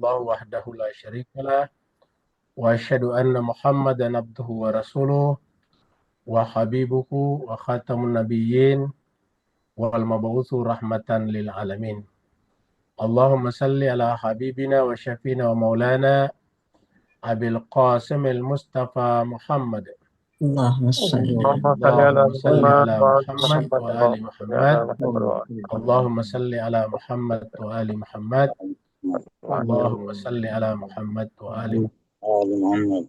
illallah wahdahu la syarikalah wa asyhadu anna Muhammadan abduhu wa rasuluh wa habibuhu wa khatamun nabiyyin wal mab'utsu rahmatan lil alamin. Allahumma salli ala habibina wa syafina wa maulana Abil Qasim al-Mustafa Muhammad. Allahumma salli Allahumma salli ala Muhammad wa ali Muhammad. ala Allahumma salli ala Muhammad wa ali Muhammad. Allahumma salli ala Muhammad wa ali Muhammad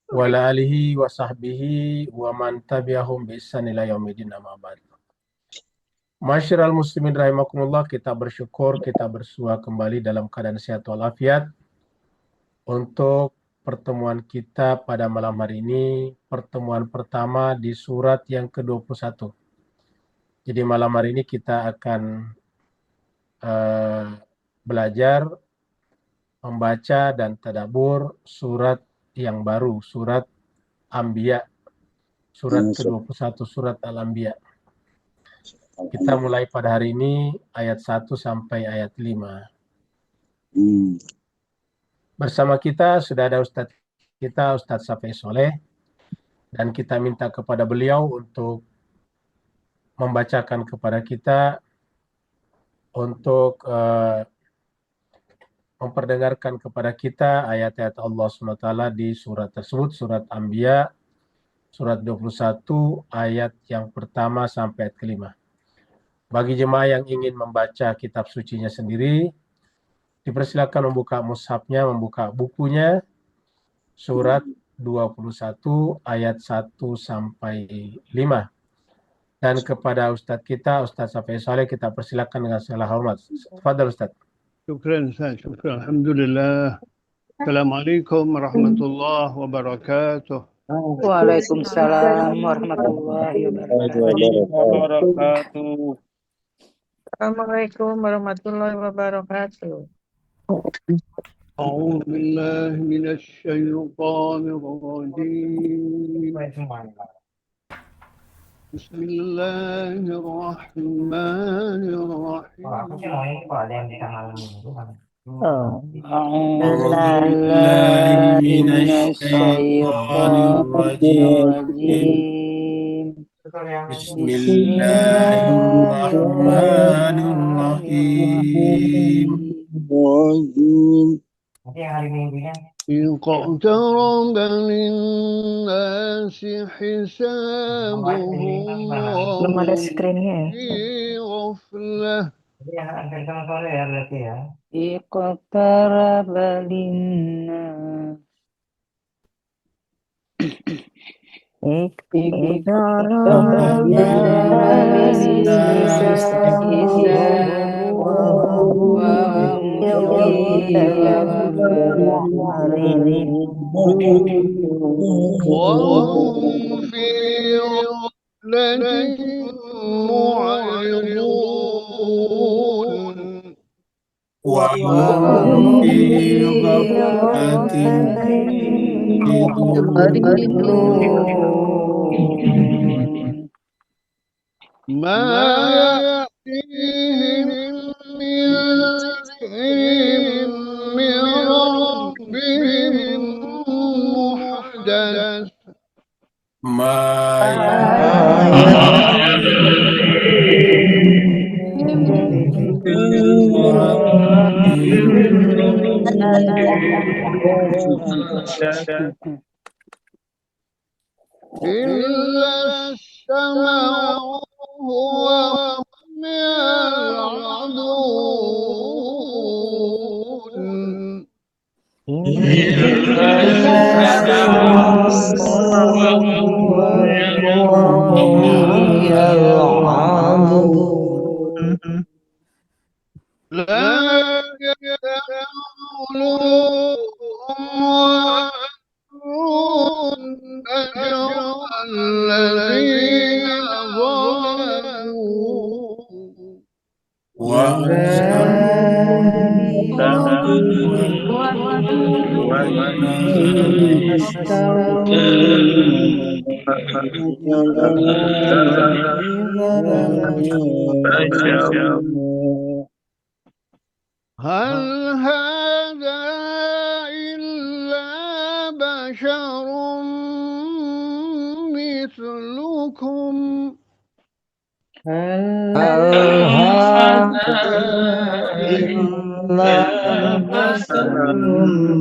wa ala alihi wa sahbihi wa man tabi'ahum bi ihsan ila yaumil amma ba'd. Masyiral muslimin rahimakumullah, kita bersyukur kita bersua kembali dalam keadaan sehat walafiat untuk pertemuan kita pada malam hari ini, pertemuan pertama di surat yang ke-21. Jadi malam hari ini kita akan belajar membaca dan tadabbur surat yang baru, surat Anbiya, surat ke-21, surat Al-Anbiya. Kita mulai pada hari ini ayat 1 sampai ayat 5. Bersama kita sudah ada Ustadz kita, Ustadz Safi Soleh, dan kita minta kepada beliau untuk membacakan kepada kita, untuk memperdengarkan kepada kita ayat-ayat Allah SWT di surat tersebut, surat Anbiya, surat 21, ayat yang pertama sampai ayat ke-5. Bagi jemaah yang ingin membaca kitab sucinya sendiri, dipersilakan membuka mushafnya, membuka bukunya, surat 21 ayat 1 sampai 5. Dan kepada Ustadz kita, Ustadz Safi Soleh, kita persilakan dengan segala hormat. Tafadhal Ustadz. Syukran Ustaz, syukran. Alhamdulillah. Assalamualaikum warahmatullahi wabarakatuh. Waalaikumsalam warahmatullahi wabarakatuh. Assalamualaikum warahmatullahi wabarakatuh. أعوذ بالله من الشيطان الرجيم. بسم الله الرحمن الرحيم. أعوذ بالله من الشيطان الرجيم. بسم الله الرحمن الرحيم. اقترب للناس حسابهم Belum ada screen-nya. في غفلة. اقترب للناس اقترب للناس حسابهم وهم في غفلة معرضون وهم في غفلة معرضون ما يأتيهم من ذكر من ربهم محدث إلا استمعوه وهم يلعبون لا يأكلون أجر الذين ظلموا هل هذا بشر مثلكم هل هل هذا هذا إلا إلا بشر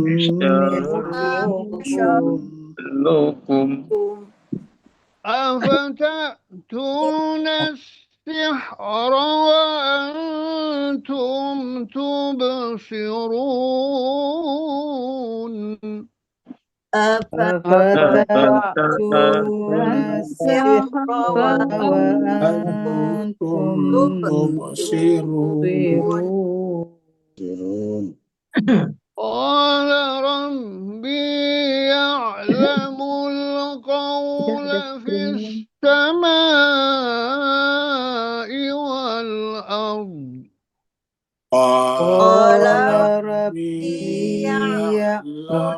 مثلكم مثلكم أفتأتون السحر وأنتم تبصرون أفتأتون السحر أنتم وأنتم تبصرون. تبصرون قال ربي يعلم القول في السماء والأرض قال قال ربي يعلم يعلم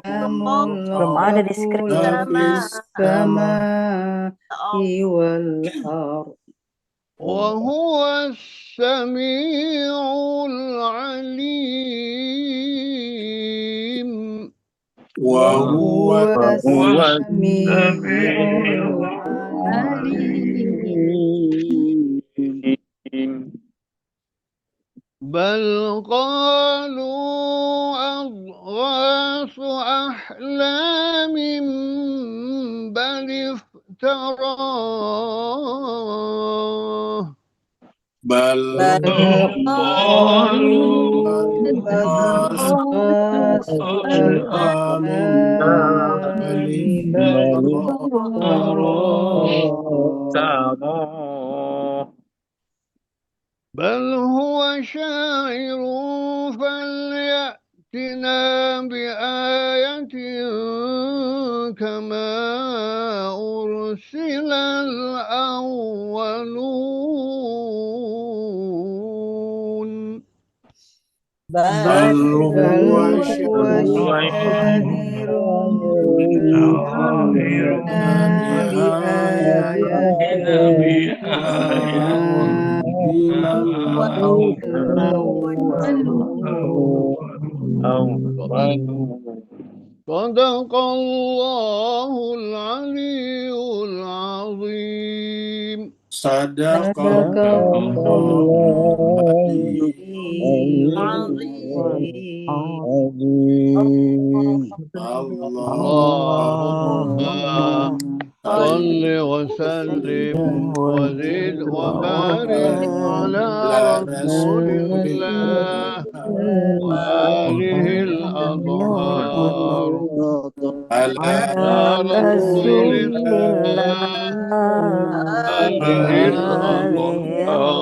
Belum ada di القول skripnya. في السماء والأرض وهو السميع العليم وهو وهو وهو السميع العليم العليم. بل قالوا أضغاث أحلام بل افتراه بل قالوا أضغاث أضغاث أحلام بل أحلام بل افتراه ترى بل هو شاعر فليأتنا بآية كما أرسل الأولون بل هو شاعر فليأتنا بآية كما أرسل الأولون صدق الله العلي العظيم صدق صدق الله العظيم اللهم صل وسلم وزد وبارك على رسول الله وآله الأطهار على على رسول الله آله الأطهار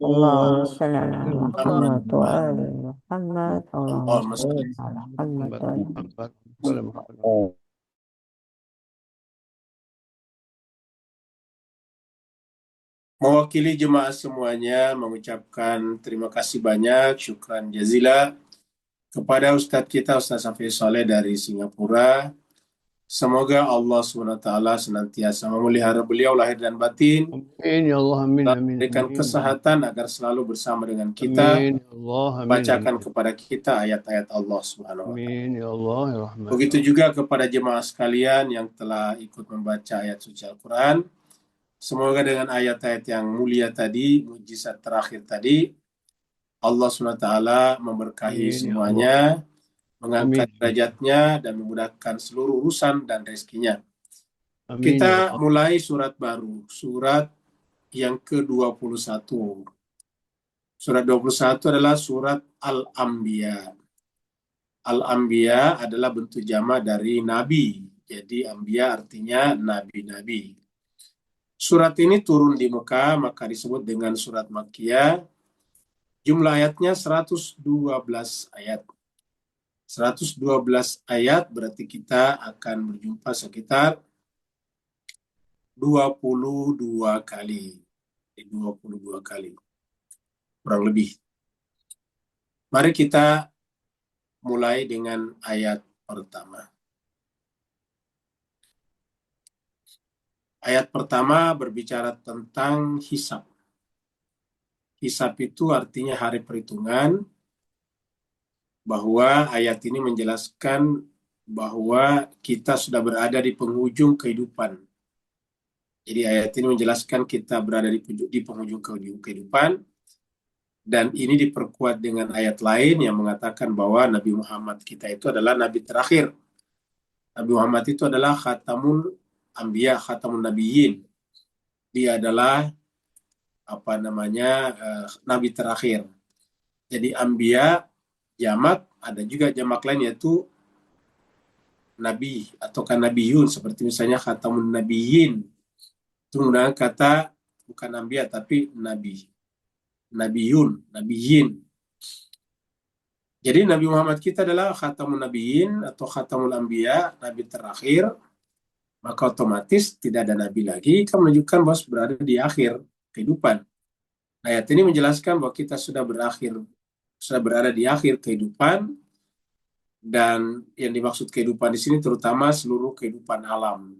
اللهم صل على محمد وآل محمد اللهم اللهم صل صل. على محمد وآل محمد. Mewakili jemaah semuanya mengucapkan terima kasih banyak, syukran jazila kepada Ustadz kita, Ustadz Hafiz Saleh dari Singapura. Semoga Allah SWT senantiasa memelihara beliau lahir dan batin, Amin ya Allah, amin, amin, memberikan amin. kesehatan agar selalu bersama dengan kita, Amin ya Allah, amin, bacakan amin. kepada kita ayat-ayat Allah SWT. Amin ya Allah ya Rahman. Begitu juga kepada jemaah sekalian yang telah ikut membaca ayat suci Al-Quran. Semoga dengan ayat-ayat yang mulia tadi, mukjizat terakhir tadi, Allah SWT memberkahi Amin, ya semuanya, mengangkat Amin. derajatnya, dan memudahkan seluruh urusan dan rezekinya. Amin ya Kita Allah. mulai surat baru, surat yang ke-21. Surat 21 adalah surat Al-Anbiya. Al-Anbiya adalah bentuk jama dari Nabi. Jadi Anbiya artinya Nabi-Nabi. Surat ini turun di Mekah, maka disebut dengan surat Makkiyah. Jumlah ayatnya 112 ayat. 112 ayat berarti kita akan berjumpa sekitar 22 kali. 22 kali. Kurang lebih. Mari kita mulai dengan ayat pertama. Ayat pertama berbicara tentang hisab. Hisab itu artinya hari perhitungan, bahwa ayat ini menjelaskan bahwa kita sudah berada di penghujung kehidupan. Jadi ayat ini menjelaskan kita berada di penghujung kehidupan, dan ini diperkuat dengan ayat lain yang mengatakan bahwa Nabi Muhammad kita itu adalah Nabi terakhir. Nabi Muhammad itu adalah Khatamul Anbiya, Khatamun Nabiyyin. Dia adalah Nabi terakhir. Jadi Anbiya jamak, ada juga jamak lain yaitu Nabi atau Nabiyun, seperti misalnya Khatamun Nabiyyin. Itu menggunakan kata bukan Anbiya tapi Nabi. Nabiyun, Nabiyyin. Jadi Nabi Muhammad kita adalah Khatamun Nabiyyin atau Khatamul Anbiya, Nabi terakhir. Maka otomatis tidak ada Nabi lagi, kan menunjukkan bahwa berada di akhir kehidupan. Ayat ini menjelaskan bahwa kita sudah berada di akhir kehidupan, dan yang dimaksud kehidupan di sini terutama seluruh kehidupan alam.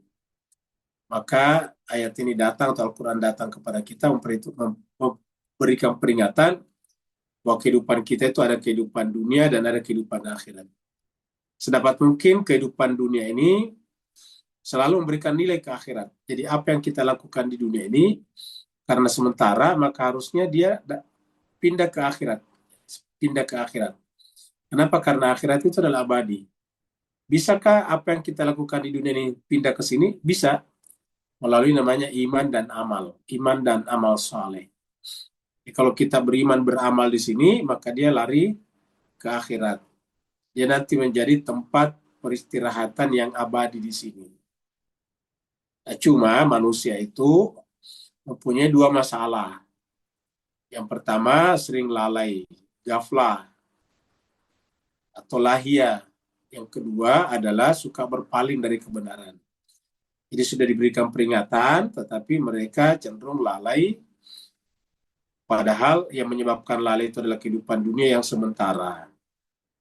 Maka ayat ini datang, atau Al-Quran datang kepada kita memberikan peringatan bahwa kehidupan kita itu ada kehidupan dunia dan ada kehidupan akhirat. Sedapat mungkin kehidupan dunia ini selalu memberikan nilai ke akhirat. Jadi apa yang kita lakukan di dunia ini karena sementara, maka harusnya dia pindah ke akhirat. Kenapa? Karena akhirat itu adalah abadi. Bisakah apa yang kita lakukan di dunia ini pindah ke sini? Bisa. Melalui namanya iman dan amal saleh. Kalau kita beriman beramal di sini, maka dia lari ke akhirat. Dia nanti menjadi tempat peristirahatan yang abadi di sini. Nah, cuma manusia itu mempunyai dua masalah. Yang pertama, sering lalai, ghaflah, atau lahia. Yang kedua adalah suka berpaling dari kebenaran. Jadi sudah diberikan peringatan, tetapi mereka cenderung lalai. Padahal yang menyebabkan lalai itu adalah kehidupan dunia yang sementara.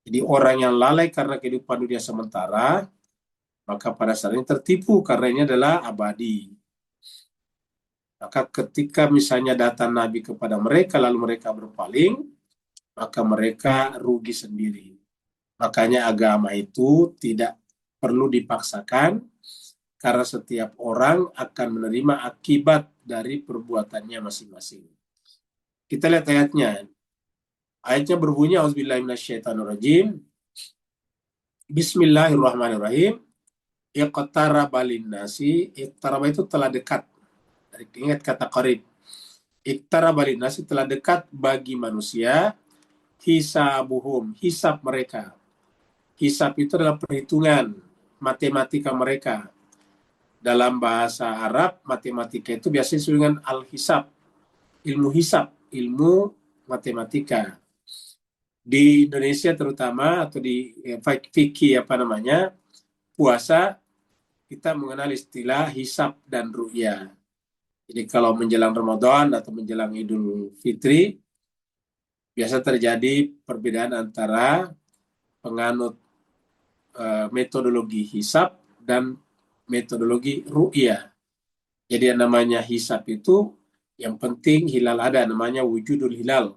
Jadi orang yang lalai karena kehidupan dunia sementara, maka pada saat ini tertipu karena ini adalah abadi. Maka ketika misalnya datang Nabi kepada mereka, lalu mereka berpaling, maka mereka rugi sendiri. Makanya agama itu tidak perlu dipaksakan, karena setiap orang akan menerima akibat dari perbuatannya masing-masing. Kita lihat ayatnya. Ayatnya berbunyi, Auzubillahi minasyaitonirrajim. Bismillahirrahmanirrahim. Iqtaraba linnasi. Iqtaraba itu telah dekat. Ingat kata qarib. Iqtaraba linnasi, telah dekat bagi manusia. Hisabuhum, hisab mereka. Hisab itu adalah perhitungan, matematika mereka. Dalam bahasa Arab, matematika itu biasanya disebut dengan al-hisab. Ilmu hisab, ilmu matematika. Di Indonesia terutama, atau di fikih puasa, kita mengenal istilah hisab dan ru'ya. Jadi kalau menjelang Ramadan atau menjelang Idul Fitri, biasa terjadi perbedaan antara penganut metodologi hisab dan metodologi ru'ya. Jadi yang namanya hisab itu, yang penting hilal ada, namanya wujudul hilal.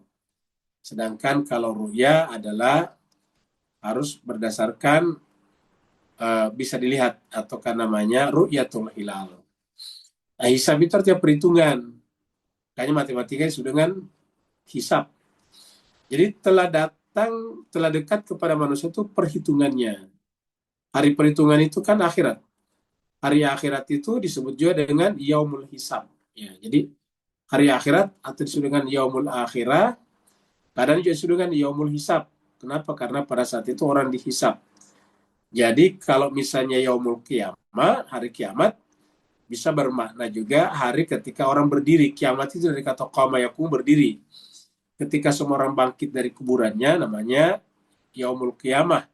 Sedangkan kalau ru'ya adalah harus berdasarkan bisa dilihat, atau kan namanya ru'yatul hilal. Nah, hisab itu artinya perhitungan. Makanya matematika disebut dengan hisab. Jadi telah dekat kepada manusia itu perhitungannya. Hari perhitungan itu kan akhirat. Hari akhirat itu disebut juga dengan yaumul hisab. Ya, jadi hari akhirat atau disebut dengan yaumul akhirah, kadang juga disebut dengan yaumul hisab. Kenapa? Karena pada saat itu orang dihisab. Jadi kalau misalnya yaumul qiyamah, hari kiamat, bisa bermakna juga hari ketika orang berdiri. Kiamat itu dari kata qama yakum, berdiri. Ketika semua orang bangkit dari kuburannya, namanya yaumul qiyamah.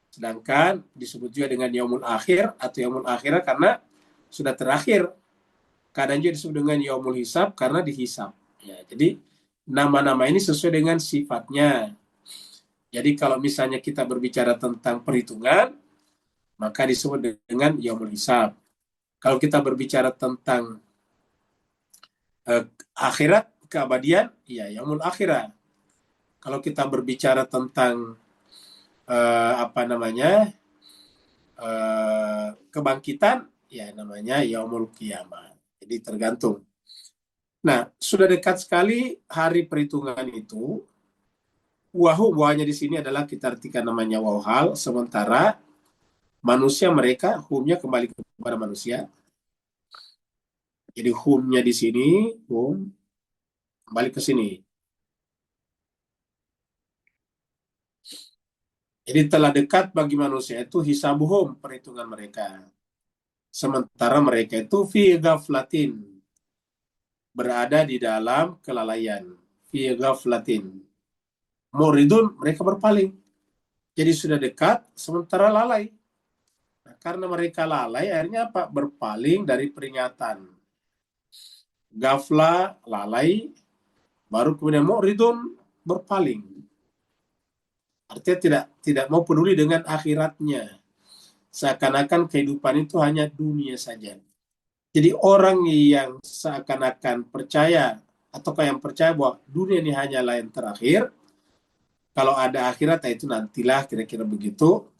Sedangkan disebut juga dengan yaumul akhir atau yaumul akhirah karena sudah terakhir. Kadang juga disebut dengan yaumul hisab karena dihisab. Ya, jadi nama-nama ini sesuai dengan sifatnya. Jadi kalau misalnya kita berbicara tentang perhitungan, maka disebut dengan yaumul hisab. Kalau kita berbicara tentang akhirat, keabadian, ya yaumul akhirah. Kalau kita berbicara tentang kebangkitan, ya namanya yaumul qiyamah. Jadi tergantung. Nah, sudah dekat sekali hari perhitungan itu. Wahnya di sini adalah kita artikan namanya wahal, sementara manusia mereka humnya kembali kepada manusia. Jadi humnya di sini, hum kembali ke sini. Jadi telah dekat bagi manusia itu hisabuhum, perhitungan mereka. Sementara mereka itu fi ghaflatin, berada di dalam kelalaian. Fi ghaflatin. Muridun, mereka berpaling. Jadi sudah dekat, sementara lalai. Nah, karena mereka lalai, akhirnya apa? Berpaling dari peringatan. Gafla, lalai, baru kemudian muridun, berpaling. Artinya tidak mau peduli dengan akhiratnya. Seakan-akan kehidupan itu hanya dunia saja. Jadi orang yang seakan-akan percaya, ataukah yang percaya bahwa dunia ini hanyalah yang terakhir, kalau ada akhirat, itu nantilah, kira-kira begitu,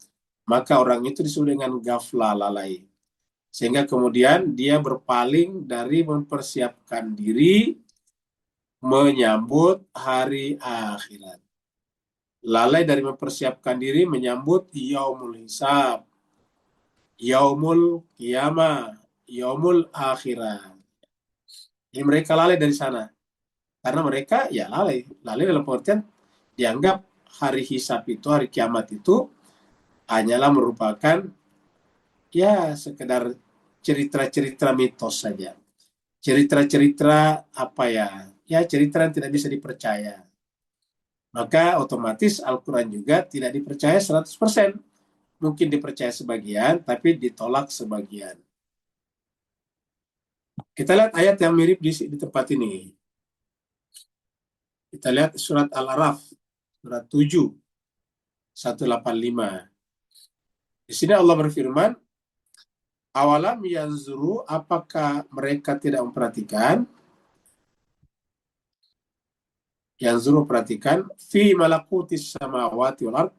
maka orang itu disebut dengan ghafla, lalai. Sehingga kemudian dia berpaling dari mempersiapkan diri menyambut hari akhirat. Lalai dari mempersiapkan diri menyambut yaumul hisab, yaumul qiyamah, yaumul akhirat. Jadi mereka lalai dari sana. Karena mereka ya lalai. Lalai dalam pengertian dianggap hari hisab itu, hari kiamat itu hanyalah merupakan ya sekedar cerita-cerita mitos saja. Cerita-cerita apa ya? Ya cerita yang tidak bisa dipercaya. Maka otomatis Al-Quran juga tidak dipercaya 100%. Mungkin dipercaya sebagian, tapi ditolak sebagian. Kita lihat ayat yang mirip di tempat ini. Kita lihat surat Al-Araf, surat 7, 185. Di sini Allah berfirman, awalam yanzuru, apakah mereka tidak memperhatikan? Yanzuru, perhatikan, fi malakutis samawati wal ard,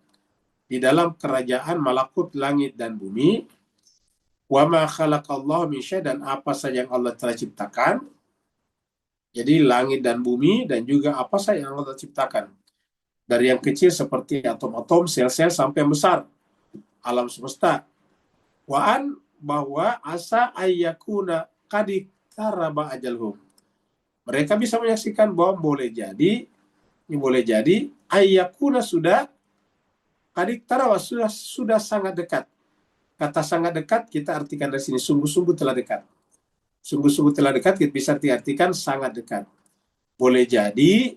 di dalam kerajaan malakut langit dan bumi, wa ma khalaqallahu min syai', dan apa saja yang Allah telah ciptakan. Jadi langit dan bumi dan juga apa saja yang Allah ciptakan. Dari yang kecil seperti atom-atom, sel-sel, sampai yang besar, alam semesta. Wa'an, bahwa asa ayyakuna qadik taraba ajalhum. Mereka bisa menyaksikan bahwa boleh jadi ayyakuna sudah qadik taraba, sudah sangat dekat. Kata sangat dekat kita artikan dari sini sungguh-sungguh telah dekat. Sungguh-sungguh telah dekat kita bisa diartikan sangat dekat. Boleh jadi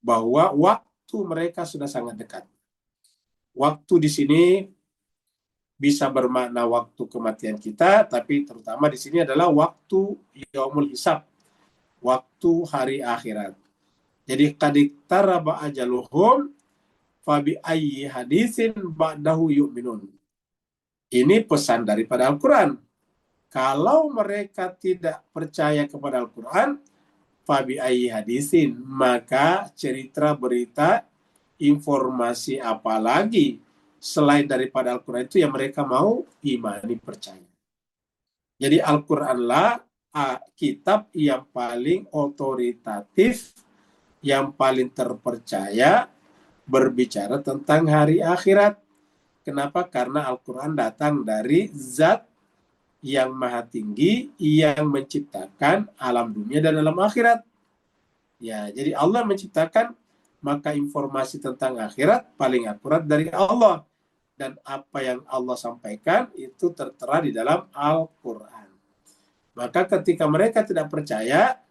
bahwa waktu mereka sudah sangat dekat. Waktu di sini bisa bermakna waktu kematian kita, tapi terutama di sini adalah waktu yaumul hisab, waktu hari akhirat. Jadi qadik taraba ajaluhum fabi ayyi hadisin ba'dahu yu'minun. Ini pesan daripada Al-Quran. Kalau mereka tidak percaya kepada Al-Quran, fabi ayyi hadisin, maka cerita, berita, informasi apa lagi selain daripada Al-Quran itu yang mereka mau imani, percaya. Jadi Al-Quranlah kitab yang paling otoritatif, yang paling terpercaya, berbicara tentang hari akhirat. Kenapa? Karena Al-Quran datang dari zat yang maha tinggi, yang menciptakan alam dunia dan alam akhirat. Ya, jadi Allah menciptakan, maka informasi tentang akhirat paling akurat dari Allah. Dan apa yang Allah sampaikan itu tertera di dalam Al-Quran. Maka ketika mereka tidak percaya,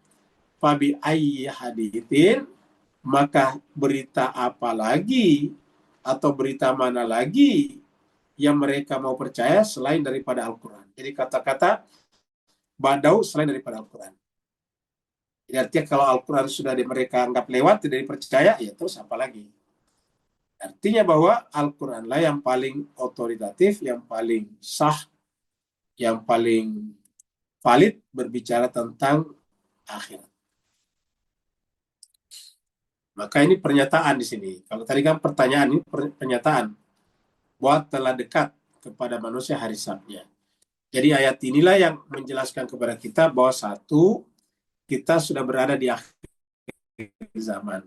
fabi ayyi hadithin, maka berita apa lagi atau berita mana lagi yang mereka mau percaya selain daripada Al-Quran. Jadi kata-kata badau selain daripada Al-Quran. Jadi artinya kalau Al-Quran sudah mereka anggap lewat, tidak dipercaya, ya terus apa lagi? Artinya bahwa Al-Quranlah yang paling otoritatif, yang paling sah, yang paling valid berbicara tentang akhirat. Maka ini pernyataan di sini. Kalau tadi kan pertanyaan, ini pernyataan. Bahwa telah dekat kepada manusia hari hisabnya. Jadi ayat inilah yang menjelaskan kepada kita bahwa satu, kita sudah berada di akhir zaman.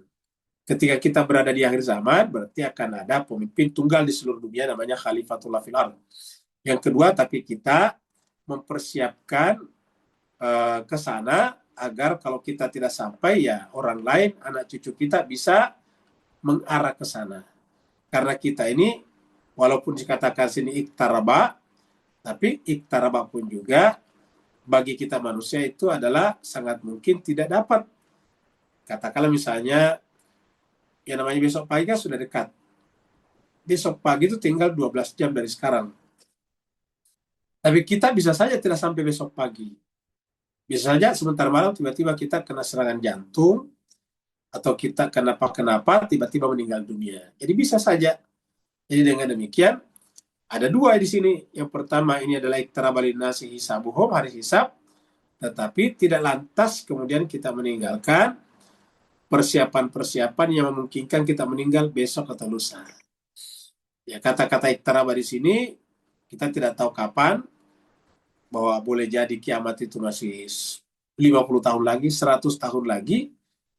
Ketika kita berada di akhir zaman, berarti akan ada pemimpin tunggal di seluruh dunia namanya Khalifatullah fil ardh. Yang kedua, tapi kita mempersiapkan ke sana agar kalau kita tidak sampai, ya orang lain, anak cucu kita bisa mengarah ke sana. Karena kita ini, walaupun dikatakan sini iktaraba, tapi iktaraba pun juga bagi kita manusia itu adalah sangat mungkin tidak dapat. Katakanlah misalnya, yang namanya besok pagi kan sudah dekat. Besok pagi itu tinggal 12 jam dari sekarang. Tapi kita bisa saja tidak sampai besok pagi. Bisa saja sebentar malam tiba-tiba kita kena serangan jantung, atau kita kenapa-kenapa tiba-tiba meninggal dunia. Jadi bisa saja. Jadi dengan demikian, ada dua di sini. Yang pertama ini adalah iktaraba linnasi hisabuhum, hari hisab, tetapi tidak lantas kemudian kita meninggalkan persiapan-persiapan yang memungkinkan kita meninggal besok atau lusa. Ya, kata-kata iktaraba di sini kita tidak tahu kapan, bahwa boleh jadi kiamat itu masih 50 tahun lagi, 100 tahun lagi,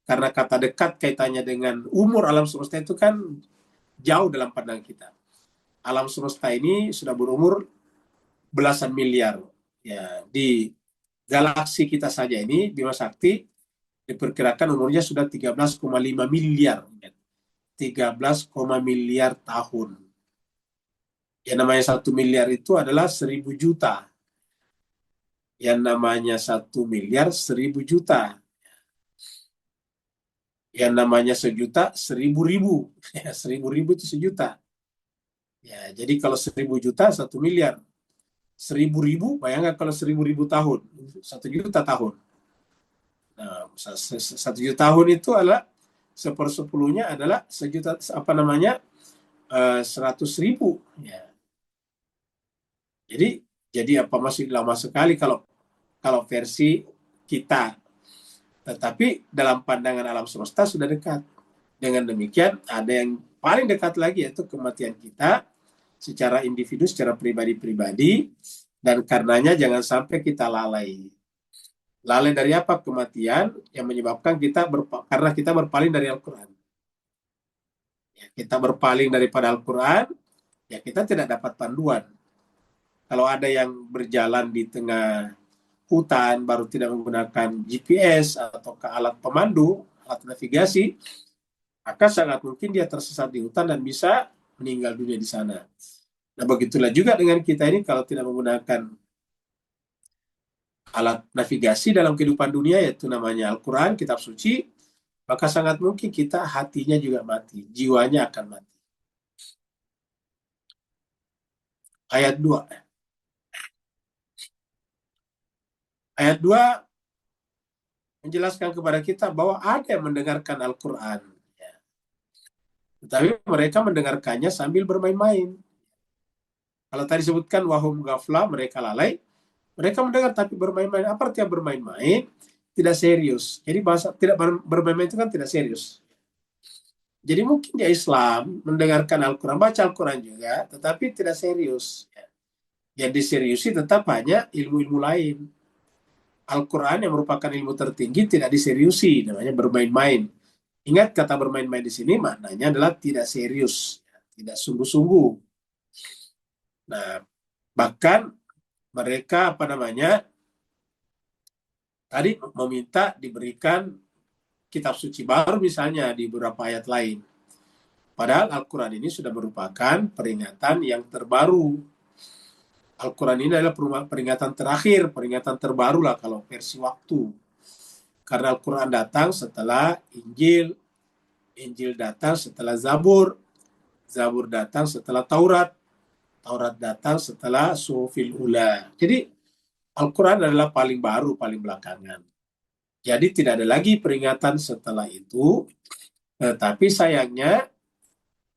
karena kata dekat kaitannya dengan umur alam semesta itu kan jauh dalam pandangan kita. Alam semesta ini sudah berumur belasan miliar. Ya, di galaksi kita saja ini, Bima Sakti, diperkirakan umurnya sudah 13,5 miliar. 13, miliar tahun. Yang namanya 1 miliar itu adalah 1.000 juta. Yang namanya 1 miliar 1.000 juta. Yang namanya sejuta 1.000.000. 1.000.000 itu sejuta. Ya, jadi kalau 1.000 juta 1 miliar. 1.000.000, bayangkan kalau 1.000 tahun, 1 juta tahun. Nah, 1 juta tahun itu adalah 1/10-nya adalah 100.000. Ya. Jadi apa masih lama sekali kalau versi kita. Tetapi dalam pandangan alam semesta sudah dekat. Dengan demikian ada yang paling dekat lagi, yaitu kematian kita secara individu, secara pribadi-pribadi, dan karenanya jangan sampai kita lalai. Lalai dari apa? Kematian yang menyebabkan karena kita berpaling dari Al-Quran. Ya, kita berpaling daripada Al-Quran, ya kita tidak dapat panduan. Kalau ada yang berjalan di tengah hutan, baru tidak menggunakan GPS atau alat pemandu, alat navigasi, maka sangat mungkin dia tersesat di hutan dan bisa meninggal dunia di sana. Nah, begitulah juga dengan kita ini, kalau tidak menggunakan alat navigasi dalam kehidupan dunia, yaitu namanya Al-Quran, kitab suci, maka sangat mungkin kita hatinya juga mati, jiwanya akan mati. Ayat 2. Ayat 2 menjelaskan kepada kita bahwa ada yang mendengarkan Al-Quran. Ya. Tetapi mereka mendengarkannya sambil bermain-main. Kalau tadi sebutkan wahum ghafla, mereka lalai. Mereka mendengar tapi bermain-main. Apa artinya bermain-main? Tidak serius. Jadi bahasa tidak bermain-main itu kan tidak serius. Jadi mungkin dia Islam, mendengarkan Al-Quran, baca Al-Quran juga, tetapi tidak serius. Yang diseriusi tetap hanya ilmu-ilmu lain. Al-Quran yang merupakan ilmu tertinggi tidak diseriusi, namanya bermain-main. Ingat, kata bermain-main di sini maknanya adalah tidak serius, tidak sungguh-sungguh. Nah, bahkan mereka tadi meminta diberikan kitab suci baru misalnya di beberapa ayat lain. Padahal Al-Quran ini sudah merupakan peringatan yang terbaru. Al-Quran ini adalah peringatan terakhir, peringatan terbaru lah kalau versi waktu. Karena Al-Quran datang setelah Injil, Injil datang setelah Zabur, Zabur datang setelah Taurat, Taurat datang setelah Suhufil Ula. Jadi Al-Quran adalah paling baru, paling belakangan. Jadi tidak ada lagi peringatan setelah itu, tetapi sayangnya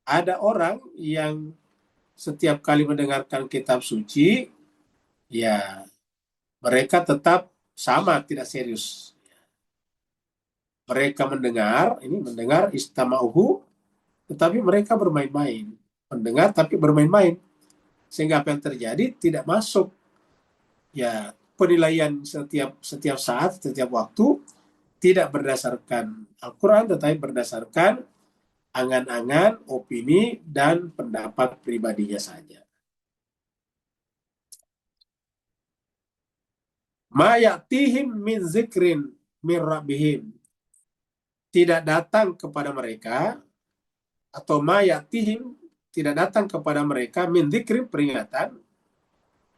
ada orang yang setiap kali mendengarkan kitab suci, ya mereka tetap sama, tidak serius. Mereka mendengar istama'uhu, tetapi mereka bermain-main. Mendengar tapi bermain-main. Sehingga apa yang terjadi tidak masuk ya penilaian setiap saat, setiap waktu tidak berdasarkan Al-Quran, tetapi berdasarkan angan-angan, opini, dan pendapat pribadinya saja. Ma ya'tihim min zikrin min rabbihim. Tidak datang kepada mereka, atau ma ya'tihim, tidak datang kepada mereka min zikrin, peringatan.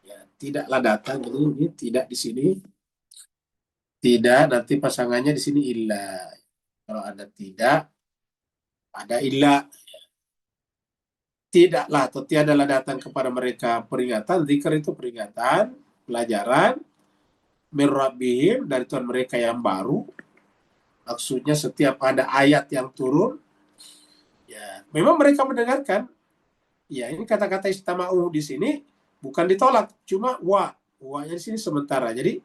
Ya, tidaklah datang, ini tidak di sini. Tidak, nanti pasangannya di sini illa. Kalau ada tidak, ada illa. Tidaklah atau tiadalah datang kepada mereka peringatan. Zikr itu peringatan, pelajaran min rabbihim, dari Tuhan mereka yang baru. Maksudnya setiap ada ayat yang turun, ya memang mereka mendengarkan. Ya, ini kata-kata istama'u di sini bukan ditolak, cuma wa-nya di sini sementara. Jadi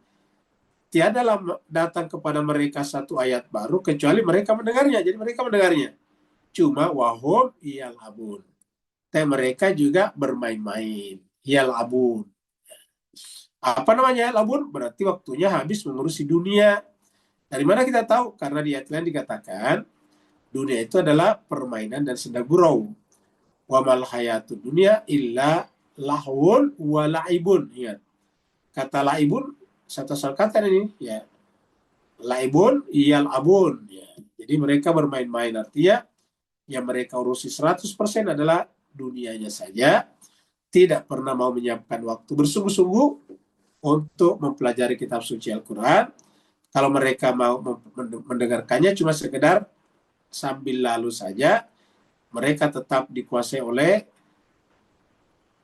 tiadalah datang kepada mereka satu ayat baru kecuali mereka mendengarnya. Jadi mereka mendengarnya. Cuma wahum yal'abun. Dan mereka juga bermain-main. Yal'abun. Apa namanya yal'abun? Berarti waktunya habis mengurusi dunia. Dari mana kita tahu? Karena di ayat lain dikatakan dunia itu adalah permainan dan senda gurau. Wa mal hayatud dunya illa lahwun wa la'ibun. Ingat. Kata la'ibun satu asal kata ini ya. La'ibun yal'abun ya. Jadi mereka bermain-main, artinya yang mereka urusi 100% adalah dunianya saja. Tidak pernah mau menyiapkan waktu bersungguh-sungguh untuk mempelajari kitab suci Al-Quran. Kalau mereka mau mendengarkannya cuma sekedar sambil lalu saja, mereka tetap dikuasai oleh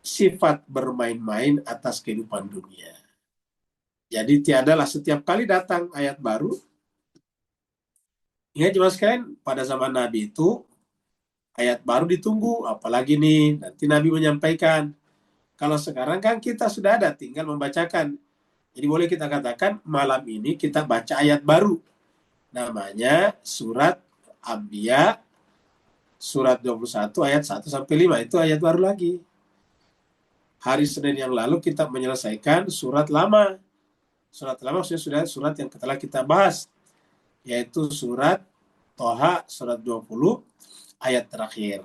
sifat bermain-main atas kehidupan dunia. Jadi tiadalah setiap kali datang ayat baru. Ingat jemaah sekalian, pada zaman Nabi itu ayat baru ditunggu, apalagi nih nanti Nabi menyampaikan. Kalau sekarang kan kita sudah ada, tinggal membacakan. Jadi boleh kita katakan malam ini kita baca ayat baru. Namanya surat Anbiya, surat 21 ayat 1 sampai 5. Itu ayat baru lagi. Hari Senin yang lalu kita menyelesaikan surat lama. Surat lama sudah surat yang telah kita bahas, yaitu surat Toha, surat 20 ayat terakhir.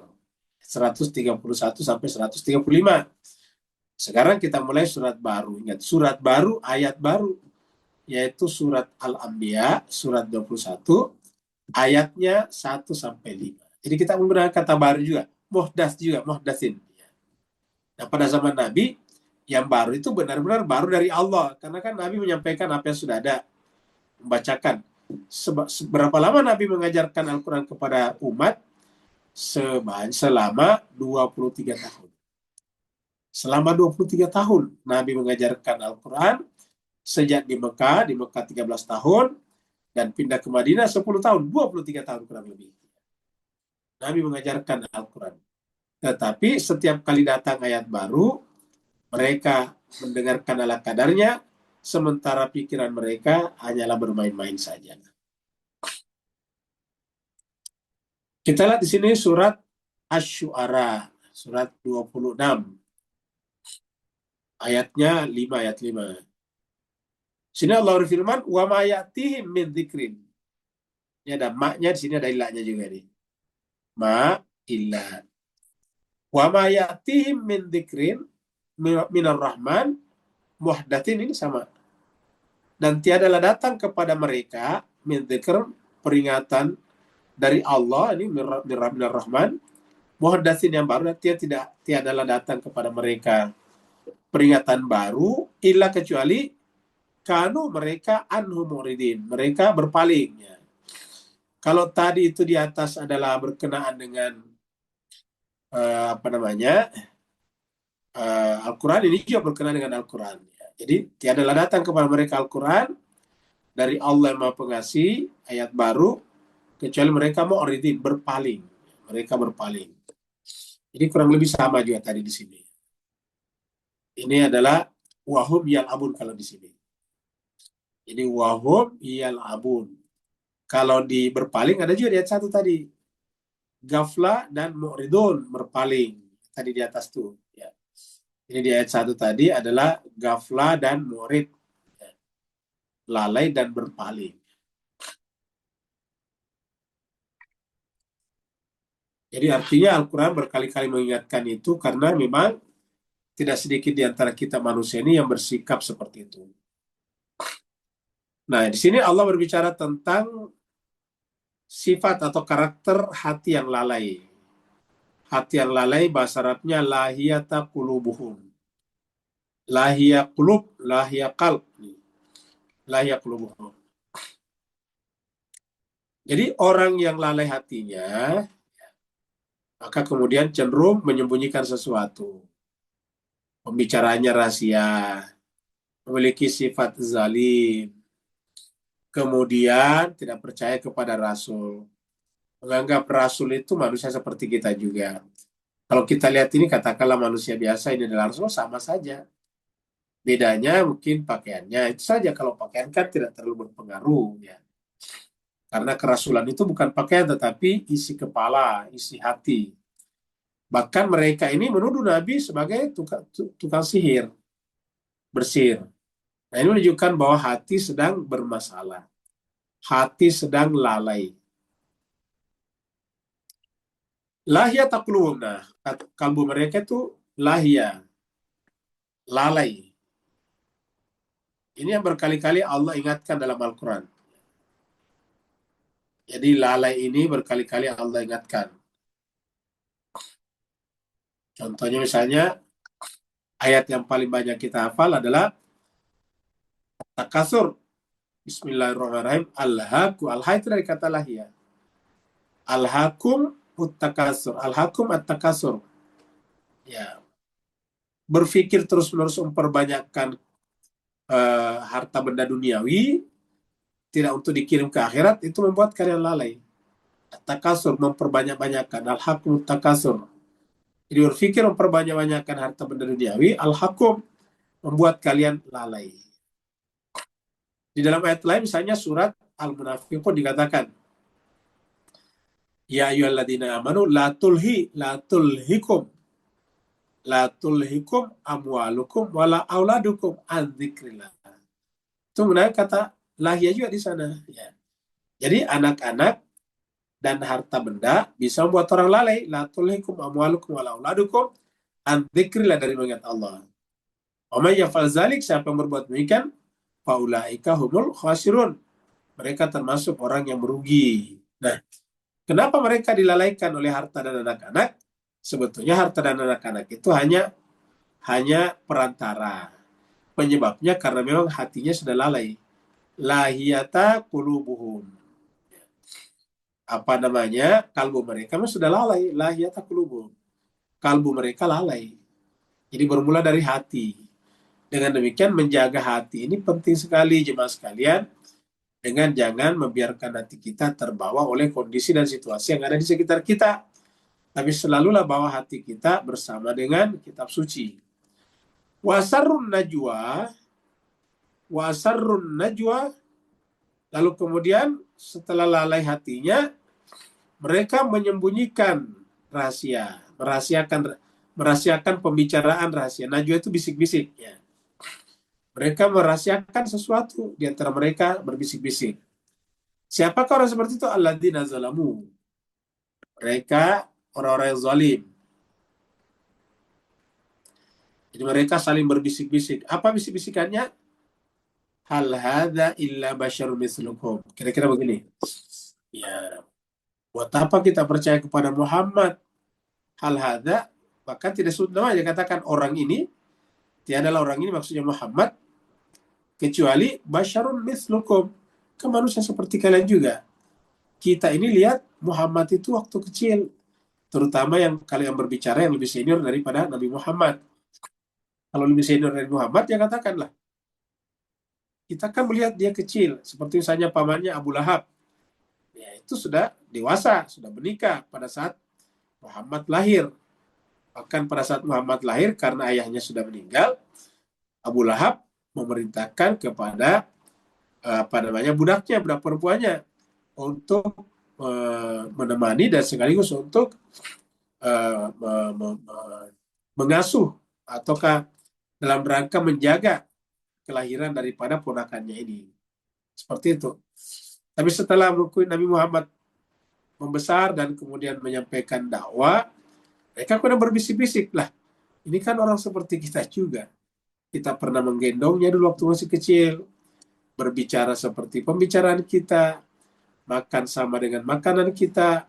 131 sampai 135. Sekarang kita mulai surat baru. Ingat, surat baru, ayat baru, yaitu surat Al-Anbiya, surat 21, ayatnya 1 sampai 5. Jadi kita menggunakan kata baru juga, muhdatsin. Nah, pada zaman Nabi, yang baru itu benar-benar baru dari Allah. Karena kan Nabi menyampaikan apa yang sudah ada, membacakan. Seberapa lama Nabi mengajarkan Al-Quran kepada umat? Selama 23 tahun. Selama 23 tahun Nabi mengajarkan Al-Quran, sejak di Mekah 13 tahun, dan pindah ke Madinah 10 tahun, 23 tahun kurang lebih. Nabi mengajarkan Al-Quran. Tetapi setiap kali datang ayat baru, mereka mendengarkan ala kadarnya, sementara pikiran mereka hanyalah bermain-main saja. Kita lihat di sini surat Asy-Syu'ara, surat 26. Ayatnya 5, ayat 5. Sini Allah berfirman, wa ma ya'tihim min dzikrin. Ini ada maknya, di sini ada ilahnya juga nih. Ma illa. Wa ma ya'tihim min dzikrin minar rahman muhdatsin, ini sama. Dan tiadalah datang kepada mereka min dzikr, peringatan dari Allah, ini minar rahman muhdatsin yang baru, tiadalah datang kepada mereka peringatan baru illa kecuali kanu mereka anhu muridin, mereka berpaling ya. Kalau tadi itu di atas adalah berkenaan dengan Al-Quran, ini juga berkenaan dengan Al-Quran ya. Jadi tiadalah datang kepada mereka Al-Quran dari Allah yang Maha Pengasih, ayat baru, kecuali mereka muridin, berpaling. Mereka berpaling. Jadi kurang lebih sama juga tadi di sini. Ini adalah wahum yal'abun kalau di sini. Jadi wahum yal'abun. Kalau di berpaling ada juga di ayat 1 tadi. Gafla dan mu'ridun, berpaling. Tadi di atas tuh. Ya. Ini di ayat 1 tadi adalah gafla dan murid, lalai dan berpaling. Jadi artinya Al-Quran berkali-kali mengingatkan itu karena memang tidak sedikit di antara kita manusia ini yang bersikap seperti itu. Nah, di sini Allah berbicara tentang sifat atau karakter hati yang lalai. Hati yang lalai bahasa Arabnya lahiyata qulubuhum. Lahiya qulub, lahiya qalb. Lahiya qulubuhum. Jadi orang yang lalai hatinya, maka kemudian cenderung menyembunyikan sesuatu. Pembicaraannya rahasia, memiliki sifat zalim, kemudian tidak percaya kepada Rasul. Menganggap Rasul itu manusia seperti kita juga. Kalau kita lihat ini, katakanlah manusia biasa, ini adalah Rasul, sama saja. Bedanya mungkin pakaiannya, itu saja. Kalau pakaian kan tidak terlalu berpengaruh. Ya. Karena kerasulan itu bukan pakaian, tetapi isi kepala, isi hati. Bahkan mereka ini menuduh Nabi sebagai tukang sihir, bersihir. Nah, ini menunjukkan bahwa hati sedang bermasalah. Hati sedang lalai. Lahia taklum. Nah, kalbu mereka itu lahia, lalai. Ini yang berkali-kali Allah ingatkan dalam Al-Quran. Jadi lalai ini berkali-kali Allah ingatkan. Contohnya misalnya, ayat yang paling banyak kita hafal adalah takasur. Bismillahirrahmanirrahim. Al-haku. Al-ha itu dari kata lahia. Al-hakum ut-takasur. Al-hakum at-takasur. Ya. Berpikir terus-menerus memperbanyakkan harta benda duniawi, tidak untuk dikirim ke akhirat, itu membuat kalian lalai. Takasur, memperbanyak-banyakkan. Al-hakum takasur. Jadi berpikir memperbanyak-banyakkan harta benda duniawi, al-hakum, membuat kalian lalai. Di dalam ayat lain, misalnya surat Al-Munafiqun dikatakan, Ya ayyuhalladzina amanu la tulhikum amwalukum wala auladukum an dzikrillah. Itu menggunakan kata lahia juga di sana. Ya. Jadi anak-anak dan harta benda bisa membuat orang lalai. La tulhikum amwalukum wala auladukum an dzikrillah, dari mengingat Allah. Wa may yaf'al dzalik, siapa yang berbuat demikian, faulaika humul khasirun. Mereka termasuk orang yang merugi. Nah, kenapa mereka dilalaikan oleh harta dan anak-anak? Sebetulnya harta dan anak-anak itu hanya perantara. Penyebabnya karena memang hatinya sudah lalai. Lahiyata qulubuhum. Apa namanya? Kalbu mereka sudah lalai. Lahiyata qulubuhum. Kalbu mereka lalai. Jadi bermula dari hati. Dengan demikian menjaga hati ini penting sekali, jemaah sekalian. Dengan jangan membiarkan hati kita terbawa oleh kondisi dan situasi yang ada di sekitar kita. Tapi selalulah bawa hati kita bersama dengan kitab suci. Wasarrun najwa, lalu kemudian setelah lalai hatinya, mereka menyembunyikan rahasia, merahasiakan pembicaraan rahasia. Najwa itu bisik-bisik. Ya. Mereka merahasiakan sesuatu, di antara mereka berbisik-bisik. Siapakah orang seperti itu? Alladzina zalamu. Mereka orang-orang yang zalim. Jadi mereka saling berbisik-bisik. Apa bisik-bisikannya? Hal hadza illa basyarun mithlukum. Kira-kira begini. Ya, buat apa kita percaya kepada Muhammad? Hal hadza, bahkan tidak sebut namanya, katakan orang ini, tiadalah orang ini maksudnya Muhammad, kecuali basyarun mithlukum, ke manusia seperti kalian juga. Kita ini lihat Muhammad itu waktu kecil, terutama yang kalian berbicara yang lebih senior daripada Nabi Muhammad. Kalau lebih senior dari Muhammad, ya katakanlah. Kita kan melihat dia kecil, seperti misalnya pamannya Abu Lahab. Ya, itu sudah dewasa, sudah menikah pada saat Muhammad lahir. Bahkan pada saat Muhammad lahir, karena ayahnya sudah meninggal, Abu Lahab memerintahkan kepada budak perempuannya untuk menemani dan sekaligus untuk mengasuh ataukah dalam rangka menjaga kelahiran daripada ponakannya ini. Seperti itu. Tapi setelah Nabi Muhammad membesar dan kemudian menyampaikan dakwah, mereka kemudian berbisik-bisik, lah ini kan orang seperti kita juga. Kita pernah menggendongnya dulu waktu masih kecil, berbicara seperti pembicaraan kita, makan sama dengan makanan kita,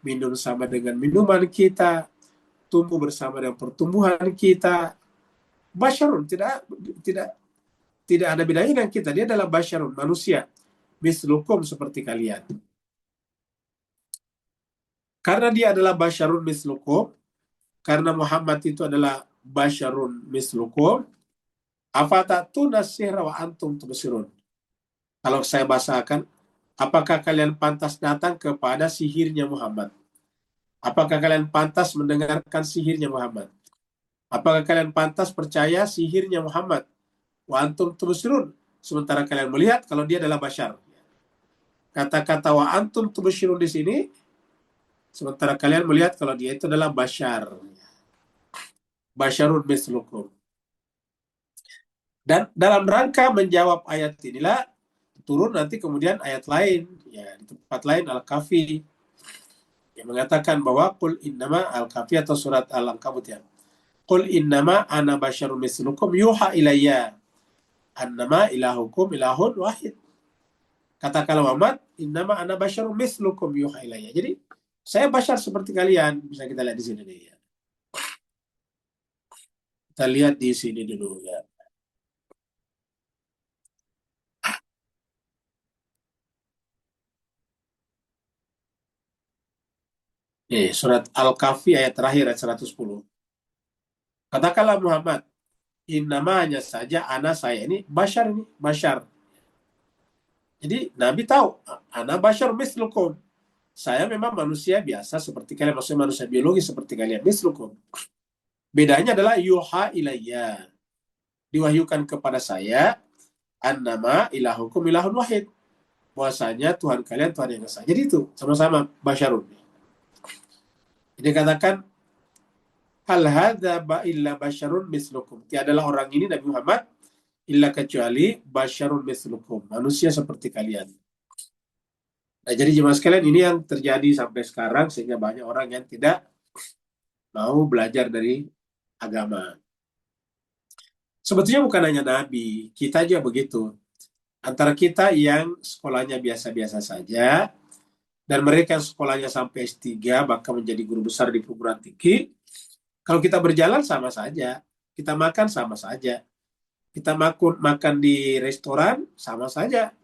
minum sama dengan minuman kita, tumbuh bersama dengan pertumbuhan kita. Basyarun, tidak ada bedanya dengan kita. Dia adalah basyarun, manusia, mislukum, seperti kalian. Karena dia adalah basyarun mislukum, karena Muhammad itu adalah basyarun mislukum, afatatuna sihra wa antum tubsirun. Kalau saya bahasakan, apakah kalian pantas datang kepada sihirnya Muhammad? Apakah kalian pantas mendengarkan sihirnya Muhammad? Apakah kalian pantas percaya sihirnya Muhammad? Wa antum tubsirun, sementara kalian melihat kalau dia adalah basyar. Kata-kata wa antum tubsirun di sini, sementara kalian melihat kalau dia itu adalah basyar. Basyarun mislukum. Dan dalam rangka menjawab ayat inilah turun nanti kemudian ayat lain, ya di tempat lain Al-Kahfi, yang mengatakan bahwa qul innama, Al-Kahfi atau surat Al-Ankabut ya. Qul innama ana basyarun mislukum yuha ilayya annama ilahukum ilahun wahid. Katakanlah Muhammad, innama ana basyarun mislukum yuha ilayya. Jadi saya basyar seperti kalian. Bisa kita lihat di sini nih ya. Kita lihat di sini dulu ya. Surat Al-Kahfi ayat terakhir ayat 110. Katakanlah Muhammad, innama, hanya saja ana, saya ini basyar, ini basyar. Jadi Nabi tahu, ana basyar mislukum. Saya memang manusia biasa seperti kalian, maksudnya manusia biologi seperti kalian, mislukum. Bedanya adalah yuha ilayya, diwahyukan kepada saya, annama ilahukum ilahun wahid, bahwasanya Tuhan kalian Tuhan yang esa. Jadi itu sama-sama basyarun. Jadi katakan, hal hadza illa basyarun mislukum. Tiadalah orang ini Nabi Muhammad illa kecuali basyarun mislukum, manusia seperti kalian. Nah, jadi jemaah sekalian, ini yang terjadi sampai sekarang sehingga banyak orang yang tidak mau belajar dari agama. Sebetulnya bukan hanya Nabi, kita aja begitu. Antara kita yang sekolahnya biasa-biasa saja, dan mereka yang sekolahnya sampai S3, bahkan menjadi guru besar di perguruan tinggi, kalau kita berjalan sama saja, kita makan sama saja, kita makan di restoran sama saja,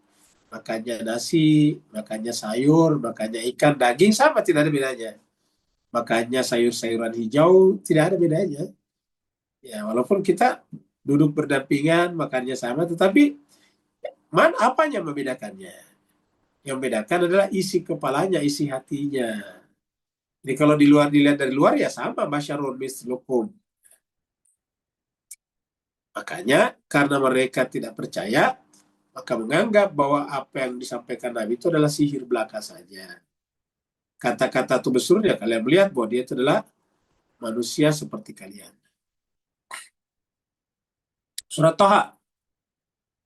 makannya nasi, makannya sayur, makannya ikan, daging, sama, tidak ada bedanya. Makannya sayur-sayuran hijau, tidak ada bedanya. Ya, walaupun kita duduk berdampingan, makannya sama, tetapi apanya yang membedakannya? Yang membedakan adalah isi kepalanya, isi hatinya. Jadi kalau dilihat dari luar ya sama, basyarun mislukum. Makanya karena mereka tidak percaya, maka menganggap bahwa apa yang disampaikan Nabi itu adalah sihir belaka saja. Kata-kata itu besurnya, kalian melihat bahwa dia itu adalah manusia seperti kalian. Surat Thaha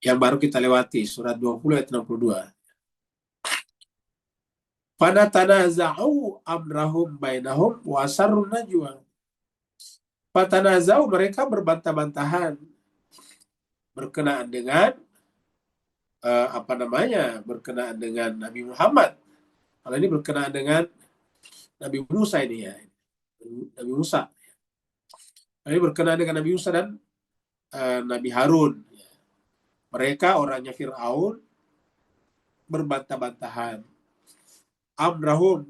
yang baru kita lewati, surat 20 ayat 62. Fanatanaza'u amrahum bainahum wa asarrun najwa. Fatanaza'u, mereka berbantah-bantahan berkenaan dengan berkenaan dengan Nabi Muhammad. Kalau ini berkenaan dengan Nabi Musa ini ya. Nabi Musa. Ini berkenaan dengan Nabi Musa dan Nabi Harun. Mereka orangnya Fir'aun berbantah-bantahan. Amrahum,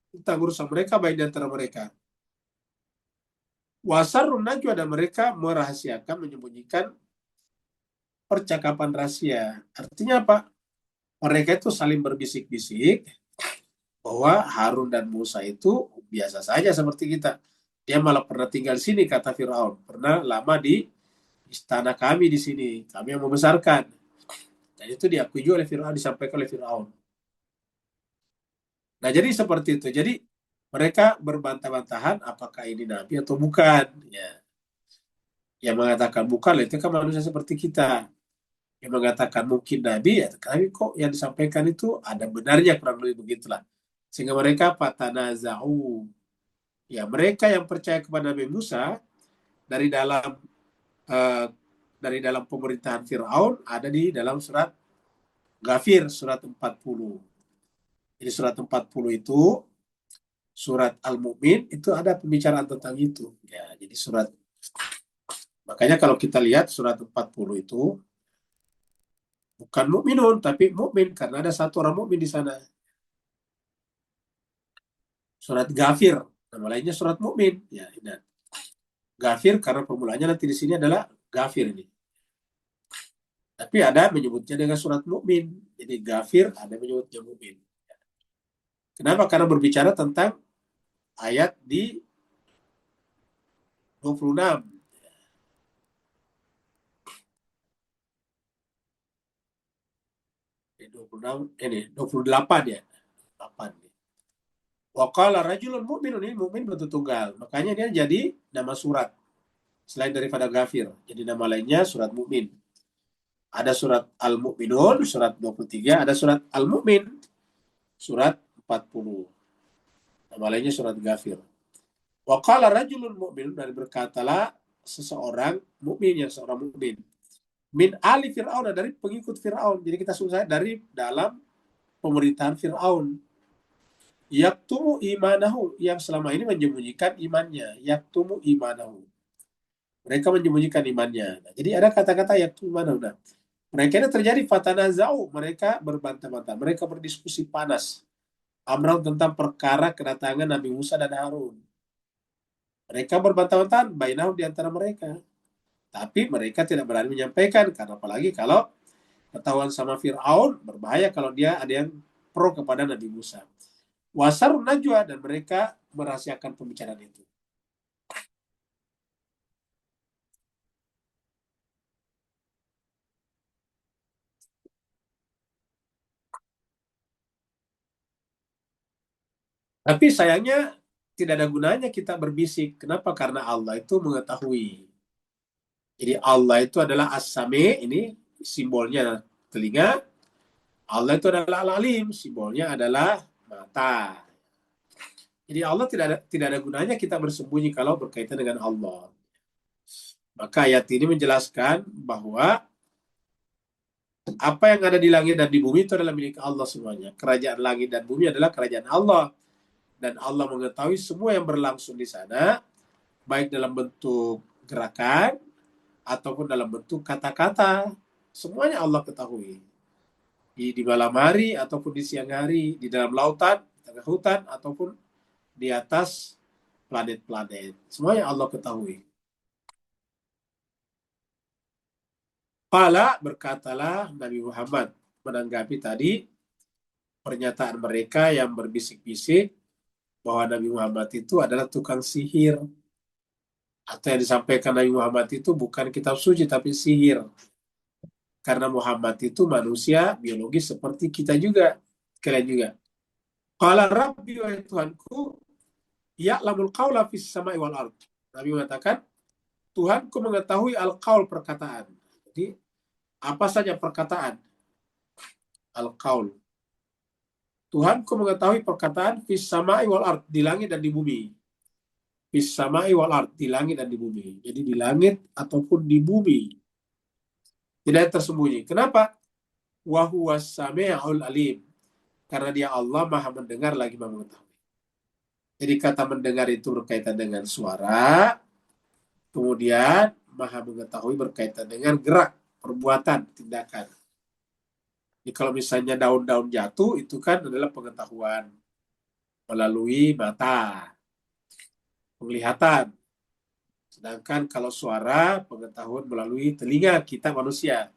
tentang urusan mereka baik di antara mereka. Wasarrun najwa, dan mereka merahasiakan, menyembunyikan percakapan rahasia. Artinya apa? Mereka itu saling berbisik-bisik bahwa Harun dan Musa itu biasa saja seperti kita. Dia malah pernah tinggal di sini, kata Fir'aun. Pernah lama di istana kami di sini. Kami yang membesarkan. Dan itu diakui juga oleh Fir'aun, disampaikan oleh Fir'aun. Nah, jadi seperti itu. Jadi mereka berbantah-bantahan apakah ini Nabi atau bukan. Ya. Yang mengatakan bukan, itu kan manusia seperti kita. Yang mengatakan mungkin Nabi, ya tapi kok yang disampaikan itu ada benarnya, kurang lebih begitulah. Sehingga mereka fatanaza'u. Ya, mereka yang percaya kepada Nabi Musa dari dalam pemerintahan Fir'aun ada di dalam surat Ghafir, surat 40. Jadi surat 40 itu, surat Al-Mu'min itu ada pembicaraan tentang itu. Ya, jadi makanya kalau kita lihat surat 40 itu bukan mukminun tapi mukmin karena ada satu orang mukmin di sana. Surat Ghafir, nama lainnya surat mukmin. Ya, ingat. Ghafir karena permulaannya nanti di sini adalah Ghafir ini. Tapi ada menyebutnya dengan surat mukmin. Jadi Ghafir ada menyebutnya mukmin. Kenapa? Karena berbicara tentang ayat di 26. Di 26 ini 28 ya. 8. Wa qala rajulun mu'minun, ini mukmin bentuk tunggal. Makanya dia jadi nama surat selain daripada Ghafir. Jadi nama lainnya surat mukmin. Ada surat Al-Mu'minun, surat 23, ada surat Al-Mu'min, surat 40. Nama lainnya surat Ghafir. Wa qala rajulun mu'min, dan berkatalah seseorang mukmin, yang seorang mukmin. Min ali Fir'aun, dari pengikut Fir'aun. Jadi kita selesai dari dalam pemerintahan Fir'aun. Yaktumu imanahu, yang selama ini menyembunyikan imannya. Yaktumu imanahu. Mereka menyembunyikan imannya. Nah, jadi ada kata-kata yaktumu imanahu. Nah, mereka ini terjadi fatanaza'u, mereka berbantah-bantah, mereka berdiskusi panas. Amran tentang perkara kedatangan Nabi Musa dan Harun. Mereka berbantah-bantahan bainahum di antara mereka. Tapi mereka tidak berani menyampaikan, karena apalagi kalau ketahuan sama Fir'aun, berbahaya kalau dia ada yang pro kepada Nabi Musa. Wasarun najwa, dan mereka merahasiakan pembicaraan itu. Tapi sayangnya tidak ada gunanya kita berbisik. Kenapa? Karena Allah itu mengetahui. Jadi Allah itu adalah As-Sami, ini simbolnya telinga. Allah itu adalah Al-Alim, simbolnya adalah mata. Jadi Allah tidak ada gunanya kita bersembunyi kalau berkaitan dengan Allah. Maka ayat ini menjelaskan bahwa apa yang ada di langit dan di bumi itu adalah milik Allah semuanya. Kerajaan langit dan bumi adalah kerajaan Allah. Dan Allah mengetahui semua yang berlangsung di sana, baik dalam bentuk gerakan ataupun dalam bentuk kata-kata. Semuanya Allah ketahui. Di malam hari ataupun di siang hari, di dalam lautan, di tengah hutan, ataupun di atas planet-planet. Semuanya Allah ketahui. Qala, berkatalah Nabi Muhammad menanggapi tadi pernyataan mereka yang berbisik-bisik bahwa Nabi Muhammad itu adalah tukang sihir. Atau yang disampaikan Nabi Muhammad itu bukan kitab suci tapi sihir. Karena Muhammad itu manusia biologis seperti kita juga, kalian juga. Qala Rabbi, wahai Tuhanku, ya'lamul qawla fis sama'i wal ard. Nabi mengatakan, Tuhanku mengetahui al-qaul, perkataan. Jadi, apa saja perkataan? Al-qaul. Tuhanku mengetahui perkataan fis sama'i wal ard, di langit dan di bumi. Fis sama'i wal ard, di langit dan di bumi. Jadi di langit ataupun di bumi. Tidak tersembunyi. Kenapa? Wa huwas sami'ul alim. Karena dia Allah Maha mendengar lagi Maha mengetahui. Jadi kata mendengar itu berkaitan dengan suara, kemudian Maha mengetahui berkaitan dengan gerak, perbuatan, tindakan. Jadi kalau misalnya daun-daun jatuh, itu kan adalah pengetahuan melalui mata, penglihatan. Sedangkan kalau suara, pengetahuan melalui telinga kita manusia.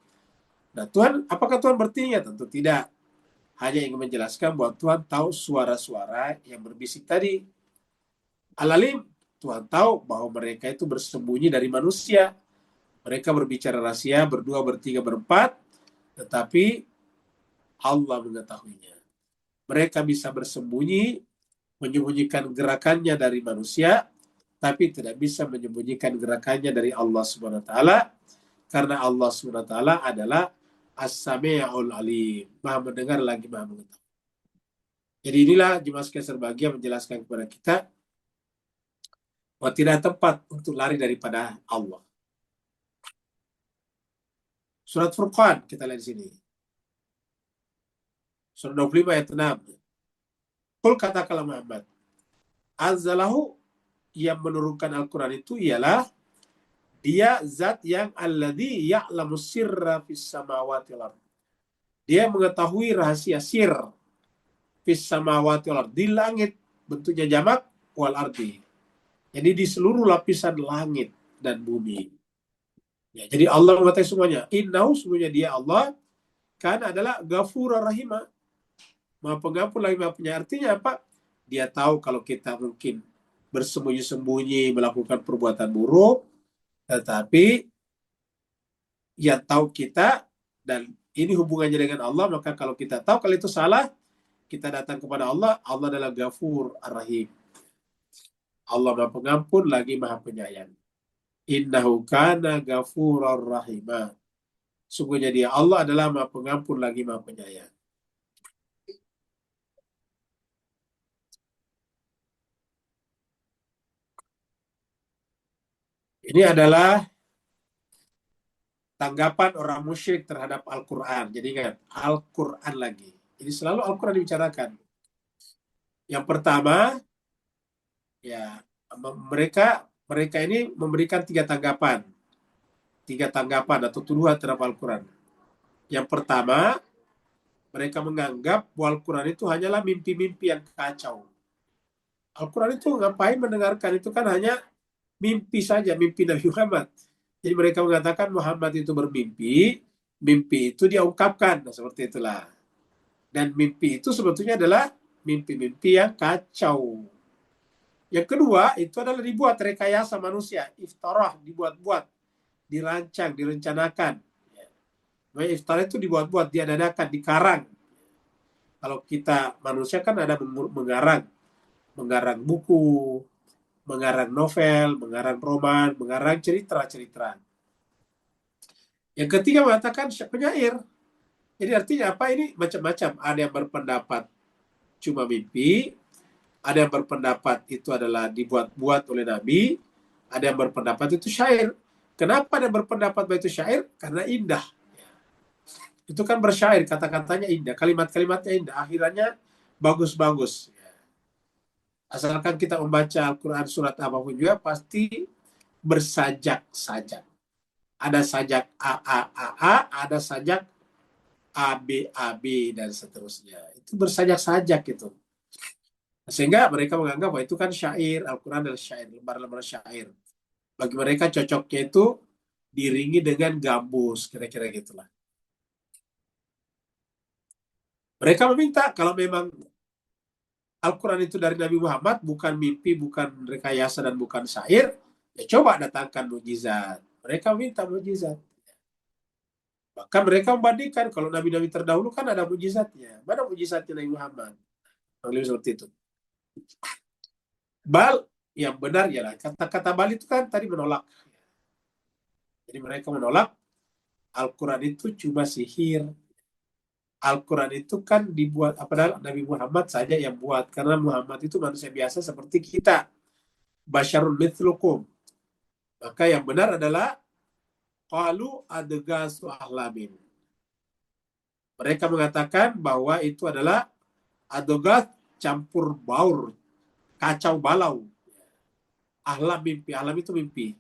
Nah, apakah Tuhan bertelinga? Tentu tidak. Hanya ingin menjelaskan bahwa Tuhan tahu suara-suara yang berbisik tadi. Al-Alim, Tuhan tahu bahwa mereka itu bersembunyi dari manusia. Mereka berbicara rahasia, berdua, bertiga, berempat, tetapi Allah mengetahuinya. Mereka bisa bersembunyi, menyembunyikan gerakannya dari manusia, tapi tidak bisa menyembunyikan gerakannya dari Allah Subhanahu wa taala, karena Allah Subhanahu wa taala adalah As-Sami'ul Alim, Maha mendengar lagi Maha mengetahui. Jadi inilah jemaah sekalian berbahagia menjelaskan kepada kita bahwa tidak tepat untuk lari daripada Allah. Surat Furqan kita lihat di sini. Surat 25 ayat 6. Qul katakanlah Muhammad, Azzalahu, yang menurunkan Al-Quran itu ialah dia zat yang alladzi ya'lamu sirra fis samawati wal ardh. Dia mengetahui rahasia sir fis samawati wal ardh, di langit, bentuknya jamak, wal ardi. Jadi di seluruh lapisan langit dan bumi. Ya, jadi Allah mengetahui semuanya. Innahu, semuanya dia Allah kan adalah Ghafurur Rahimah, Maha Pengampun lagi Maha Penyayang. Artinya apa? Dia tahu kalau kita mungkin bersembunyi-sembunyi melakukan perbuatan buruk, tetapi yang tahu kita, dan ini hubungannya dengan Allah, maka kalau kita tahu kalau itu salah, kita datang kepada Allah. Allah adalah Ghafur Ar-Rahim. Allah Maha Pengampun lagi Maha Penyayang. Innahu kana Ghafurur Rahimah. Sungguhnya dia Allah adalah Maha Pengampun lagi Maha Penyayang. Ini adalah tanggapan orang musyrik terhadap Al-Quran. Jadi ingat, Al-Quran lagi. Jadi selalu Al-Quran dibicarakan. Yang pertama, ya mereka ini memberikan tiga tanggapan atau tuduhan terhadap Al-Quran. Yang pertama, mereka menganggap bahwa Al-Quran itu hanyalah mimpi-mimpi yang kacau. Al-Quran itu ngapain mendengarkan, itu kan hanya mimpi saja, mimpi Nabi Muhammad. Jadi mereka mengatakan Muhammad itu bermimpi, mimpi itu dia ungkapkan. Nah, seperti itulah. Dan mimpi itu sebetulnya adalah mimpi-mimpi yang kacau. Yang kedua, itu adalah dibuat rekayasa manusia. Iftarah, dibuat-buat, dirancang, direncanakan. Iftarah itu dibuat-buat, diadakan, dikarang. Kalau kita manusia kan ada mengarang buku, mengarang novel, mengarang roman, mengarang cerita. Yang ketiga mengatakan penyair. Jadi artinya apa ini? Macam-macam. Ada yang berpendapat cuma mimpi, ada yang berpendapat itu adalah dibuat-buat oleh Nabi, ada yang berpendapat itu syair. Kenapa ada yang berpendapat bahwa itu syair? Karena indah. Itu kan bersyair, kata-katanya indah, kalimat-kalimatnya indah, akhirannya bagus-bagus. Asalkan kita membaca Al-Quran surat apapun juga pasti bersajak-sajak. Ada sajak A, ada sajak AB, dan seterusnya. Itu bersajak-sajak itu. Sehingga mereka menganggap bahwa itu kan syair, Al-Quran adalah syair, lembar-lembar syair. Bagi mereka cocoknya itu diringi dengan gambus, kira-kira gitulah. Mereka meminta kalau memang Al-Quran itu dari Nabi Muhammad, bukan mimpi, bukan rekayasa, dan bukan syair, ya coba datangkan mukjizat. Mereka minta mukjizat. Bahkan mereka membandingkan, kalau Nabi-Nabi terdahulu kan ada mukjizatnya. Mana mukjizatnya Nabi Muhammad? Seperti itu. Bal, yang benar ialah kata-kata bal itu kan tadi menolak. Jadi mereka menolak Al-Quran itu cuma sihir. Al-Quran itu kan dibuat, padahal Nabi Muhammad saja yang buat, karena Muhammad itu manusia biasa seperti kita, basyarun mithlukum. Maka yang benar adalah qalu adghasu ahlamin. Mereka mengatakan bahwa itu adalah adghas, campur baur, kacau balau. Ahlam, mimpi. Ahlam itu mimpi.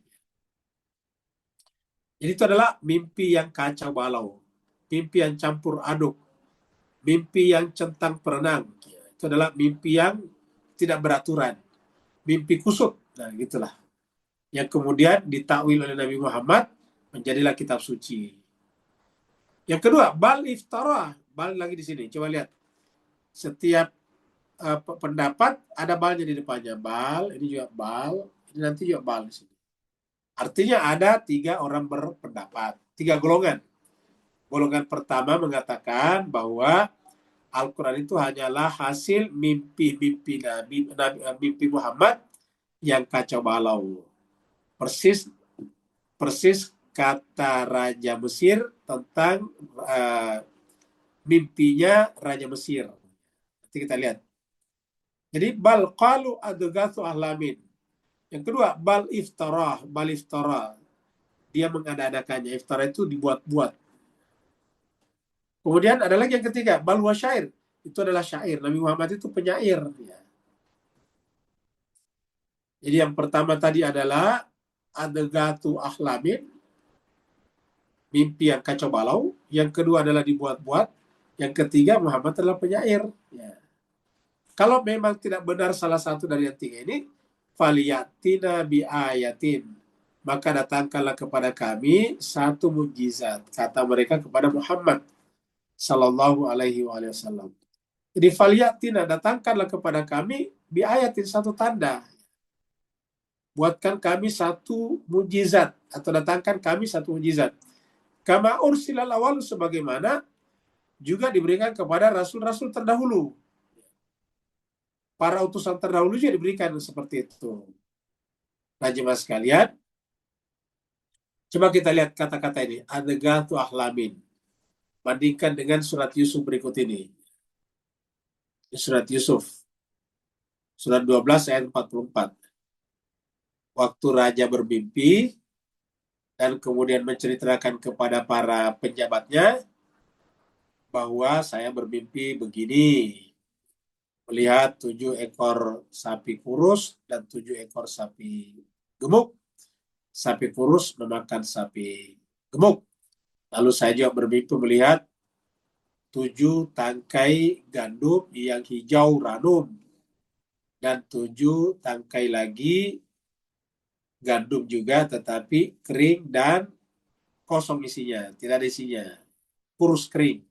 Jadi itu adalah mimpi yang kacau balau, mimpi yang campur aduk, mimpi yang centang perenang. Itu adalah mimpi yang tidak beraturan, mimpi kusut. Nah, gitulah. Yang kemudian ditakwil oleh Nabi Muhammad, menjadilah kitab suci. Yang kedua, bal iftara. Bal lagi di sini. Coba lihat. Setiap pendapat ada balnya di depannya. Bal, ini juga bal, ini nanti juga bal di sini. Artinya ada 3 orang berpendapat, 3 golongan. Golongan pertama mengatakan bahwa Al-Quran itu hanyalah hasil mimpi-mimpi mimpi Muhammad yang kacau balau. Persis kata Raja Mesir tentang mimpinya Raja Mesir. Nanti kita lihat. Jadi bal qalu adghathu ahlamin. Yang kedua, bal iftara. Dia mengada-adakannya. Iftara itu dibuat-buat. Kemudian ada lagi yang ketiga, bal huwa syair. Itu adalah syair. Nabi Muhammad itu penyair. Jadi yang pertama tadi adalah adghathu ahlamin, mimpi yang kacau balau. Yang kedua adalah dibuat-buat. Yang ketiga, Muhammad adalah penyair. Ya. Kalau memang tidak benar salah satu dari yang tiga ini, faliyatina bi ayatin, maka datangkanlah kepada kami satu mukjizat, kata mereka kepada Muhammad sallallahu alaihi wasallam. Jadi faliyatina, datangkanlah kepada kami bi ayatin, satu tanda. Buatkan kami satu mukjizat, atau datangkan kami satu mukjizat. Kama ursilal awal, sebagaimana juga diberikan kepada rasul-rasul terdahulu. Para utusan terdahulu juga diberikan seperti itu. Nah, jemaah sekalian, coba kita lihat kata-kata ini. Adghathu ahlamin. Bandingkan dengan surat Yusuf berikut ini. Surat Yusuf. Surat 12 ayat 44. Waktu raja bermimpi dan kemudian menceritakan kepada para penjabatnya bahwa saya bermimpi begini. Melihat 7 ekor sapi kurus dan 7 ekor sapi gemuk. Sapi kurus memakan sapi gemuk. Lalu saya juga bermimpi melihat 7 tangkai gandum yang hijau ranum. Dan 7 tangkai lagi gandum juga, tetapi kering dan kosong isinya. Tidak ada isinya. Kurus kering.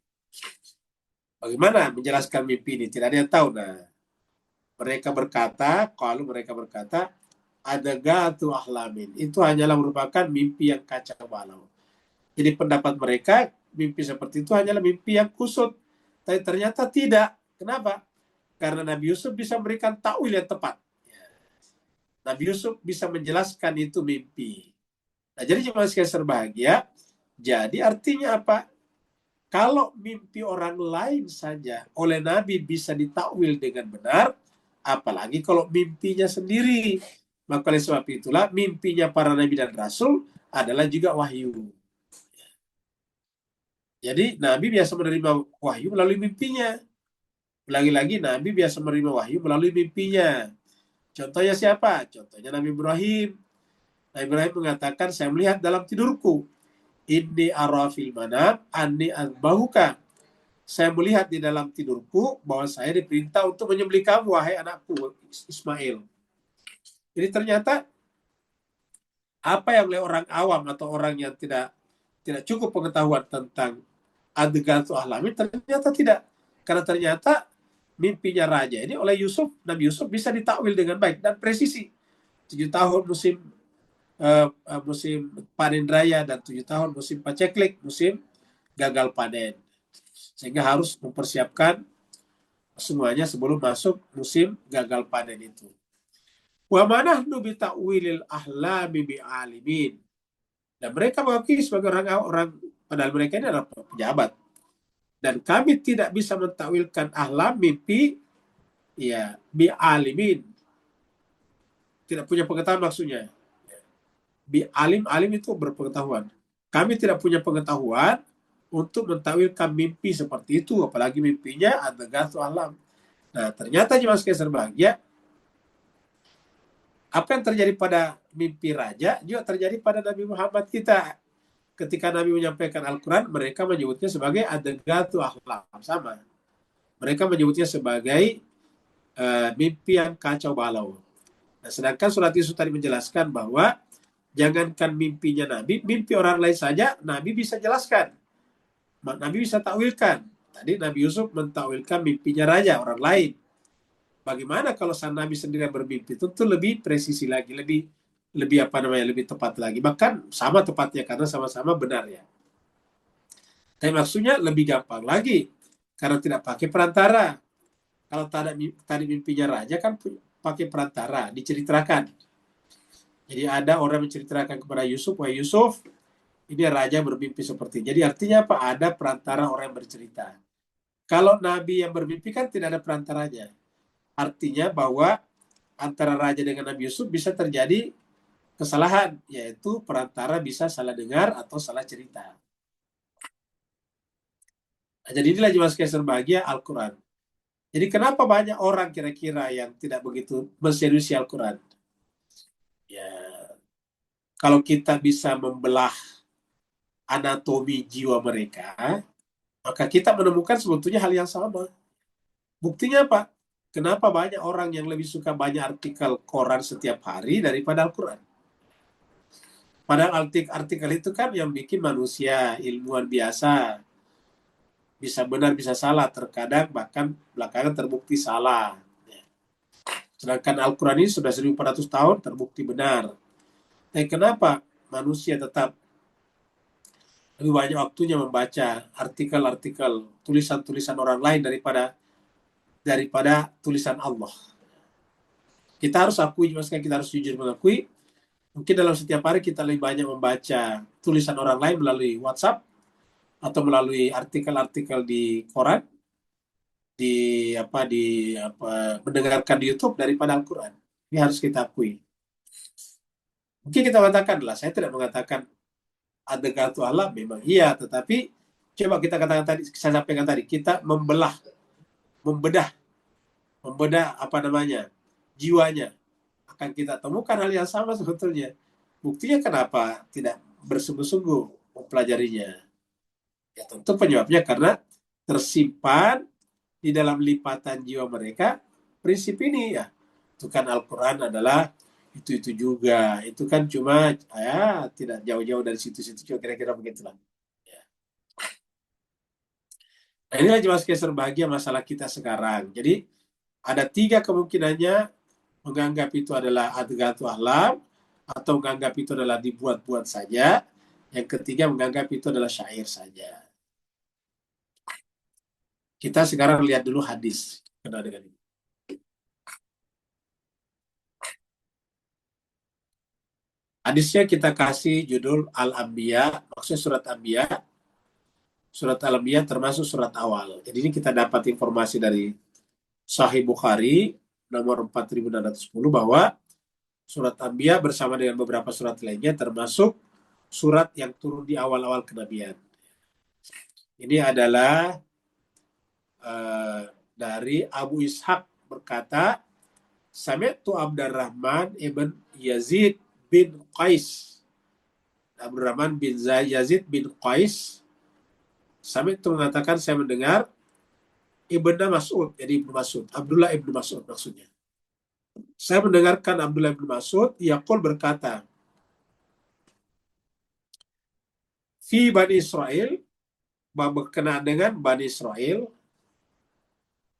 Bagaimana menjelaskan mimpi ini? Tidak ada yang tahu. Nah, mereka berkata, adghathu ahlamin. Itu hanyalah merupakan mimpi yang kacau balau. Jadi pendapat mereka, mimpi seperti itu hanyalah mimpi yang kusut. Tapi ternyata tidak. Kenapa? Karena Nabi Yusuf bisa memberikan takwil yang tepat. Nabi Yusuf bisa menjelaskan itu mimpi. Nah, jadi jemaah sekalian berbahagia. Jadi artinya apa? Kalau mimpi orang lain saja oleh Nabi bisa ditakwil dengan benar, apalagi kalau mimpinya sendiri. Maka oleh sebab itulah mimpinya para Nabi dan Rasul adalah juga wahyu. Jadi Nabi biasa menerima wahyu melalui mimpinya. Lagi-lagi Nabi biasa menerima wahyu melalui mimpinya. Contohnya siapa? Contohnya Nabi Ibrahim. Nabi Ibrahim mengatakan, saya melihat dalam tidurku. Inni arafil manam anni azbahuka. Saya melihat di dalam tidurku bahwa saya diperintah untuk menyembelih kamu, wahai anakku Ismail. Jadi ternyata apa yang oleh orang awam atau orang yang tidak cukup pengetahuan tentang adghathu ahlamin, ternyata tidak. Karena ternyata mimpinya raja ini oleh Nabi Yusuf bisa ditakwil dengan baik dan presisi. 7 tahun musim panen raya dan 7 tahun musim paceklik, musim gagal panen. Sehingga harus mempersiapkan semuanya sebelum masuk musim gagal panen itu. Wa manahnu bi ta'wilil ahlami bi alimin. Dan mereka mengakui sebagai orang padahal mereka ini adalah pejabat. Dan kami tidak bisa mentakwilkan ahlam mimpi bi alimin. Tidak punya pengetahuan maksudnya. Bi alim itu berpengetahuan. Kami tidak punya pengetahuan untuk mentakwilkan mimpi seperti itu, apalagi mimpinya adghathu ahlam. Nah, ternyata jemaah sekalian berbahagia, apa yang terjadi pada mimpi raja juga terjadi pada Nabi Muhammad kita. Ketika Nabi menyampaikan Al-Quran, mereka menyebutnya sebagai adghathu ahlam, sama. Mereka menyebutnya sebagai mimpi yang kacau balau. Nah, sedangkan surat Yusuf tadi menjelaskan bahwa jangankan mimpinya Nabi, mimpi orang lain saja Nabi bisa jelaskan. Nabi bisa takwilkan. Tadi Nabi Yusuf mentakwilkan mimpinya raja, orang lain. Bagaimana kalau sang Nabi sendiri yang bermimpi? Tentu lebih presisi lagi, lebih lebih tepat lagi. Bahkan sama tepatnya karena sama-sama benar ya. Tapi maksudnya lebih gampang lagi karena tidak pakai perantara. Kalau tadi mimpinya raja kan pakai perantara, diceritakan. Jadi ada orang menceritakan kepada Yusuf, wahai Yusuf, ini raja bermimpi seperti. Jadi artinya apa? Ada perantara orang yang bercerita. Kalau Nabi yang bermimpi kan tidak ada perantaranya. Artinya bahwa antara raja dengan Nabi Yusuf bisa terjadi kesalahan, yaitu perantara bisa salah dengar atau salah cerita. Nah, jadi inilah jemaah sekalian berbahagia Al-Quran. Jadi kenapa banyak orang kira-kira yang tidak begitu menseriusi Al-Quran? Ya, kalau kita bisa membelah anatomi jiwa mereka, maka kita menemukan sebetulnya hal yang sama. Buktinya apa? Kenapa banyak orang yang lebih suka banyak artikel koran setiap hari daripada Al-Quran? Padahal artikel itu kan yang bikin manusia ilmuwan biasa. Bisa benar, bisa salah. Terkadang bahkan belakangan terbukti salah. Sedangkan Al-Quran ini sudah 1400 tahun terbukti benar. Tapi kenapa manusia tetap lebih banyak waktunya membaca artikel-artikel, tulisan-tulisan orang lain daripada tulisan Allah? Kita harus akui, maksudnya kita harus jujur mengakui, mungkin dalam setiap hari kita lebih banyak membaca tulisan orang lain melalui WhatsApp atau melalui artikel-artikel di koran, mendengarkan di YouTube daripada Al-Quran. Ini harus kita akui. Mungkin kita katakan lah, saya tidak mengatakan adegatu alam, memang iya, tetapi coba kita katakan tadi, saya sampaikan tadi, kita membedah jiwanya, akan kita temukan hal yang sama sebetulnya. Buktinya kenapa tidak bersungguh-sungguh mempelajarinya? Ya tentu penyebabnya karena tersimpan di dalam lipatan jiwa mereka prinsip ini, ya. Itu kan Al-Quran adalah itu juga. Itu kan cuma tidak jauh-jauh dari situ-situ, kira-kira begitulah. Ya. Nah, inilah jemaah sekalian berbahagia masalah kita sekarang. Jadi ada 3 kemungkinannya, menganggap itu adalah adghatu ahlam, atau menganggap itu adalah dibuat-buat saja. Yang ketiga menganggap itu adalah syair saja. Kita sekarang lihat dulu hadis kenal dengan ini. Hadisnya kita kasih judul Al-Anbiya, maksudnya surat Anbiya. Surat Al-Anbiya termasuk surat awal. Jadi ini kita dapat informasi dari Sahih Bukhari nomor 4610 bahwa surat Anbiya bersama dengan beberapa surat lainnya termasuk surat yang turun di awal-awal kenabian. Ini adalah dari Abu Ishaq berkata, Sami'tu Abdurrahman ibn Yazid bin Qais. Abdurrahman bin Yazid bin Qais. Sami'tu mengatakan, saya mendengar Ibnu Mas'ud, jadi Ibnu Mas'ud, Abdullah Ibnu Mas'ud maksudnya. Saya mendengarkan Abdullah Ibnu Mas'ud, yaqul berkata, Fi Bani Israel, berkenaan dengan Bani Israel,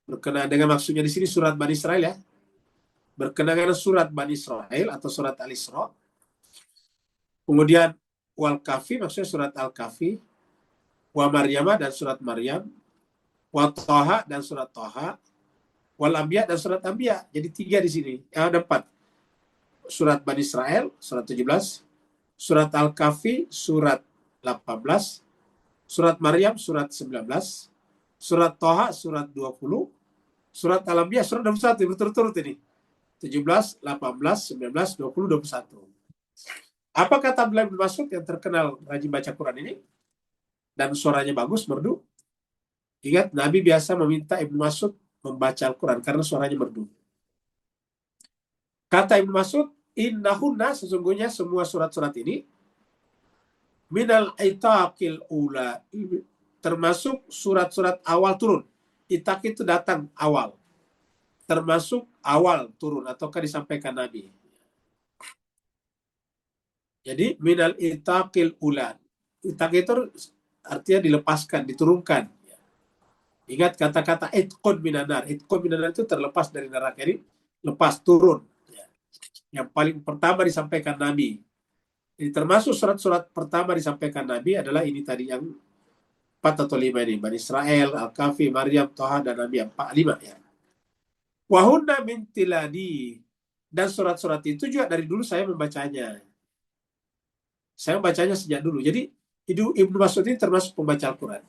berkenaan dengan maksudnya di sini surat Bani Israel, ya. Berkenaan dengan surat Bani Israel atau surat Al-Isra. Kemudian Wal Kafi, maksudnya surat Al-Kafi. Wa Maryamah dan surat Maryam. Wa Taha dan surat Taha. Wal Anbiya dan surat Anbiya. Jadi 3 di sini. Ada 4. Surat Bani Israel, surat 17. Surat Al-Kafi, surat 18. Surat Maryam, surat 19. Surat Taha, surat 20. Surat Al-Anbiya, surat 21. Berturut-turut ini. 17, 18, 19, 20, 21. Apa kata Abdullah bin Mas'ud yang terkenal rajin baca Quran ini? Dan suaranya bagus, merdu. Ingat, Nabi biasa meminta Ibnu Mas'ud membaca Al-Quran karena suaranya merdu. Kata Ibnu Mas'ud, innahunna, sesungguhnya semua surat-surat ini, minal itaqil ula, termasuk surat-surat awal turun. Itaq itu datang awal. Termasuk awal turun ataukah disampaikan Nabi. Jadi minal itaqil ula. Itaq itu artinya dilepaskan, diturunkan. Ingat kata-kata itqun minanar. Itqun minanar itu terlepas dari neraka, ini lepas turun. Yang paling pertama disampaikan Nabi. Jadi termasuk surat-surat pertama disampaikan Nabi adalah ini tadi yang 4 atau 5 ini. Bani Israel, Al-Kahfi, Maryam, Taha, dan Nabi. 5 ya. Wahunna min tiladi. Dan surat-surat itu juga dari dulu saya membacanya. Saya membacanya sejak dulu. Jadi Ibnu Mas'ud ini termasuk pembaca Al-Quran.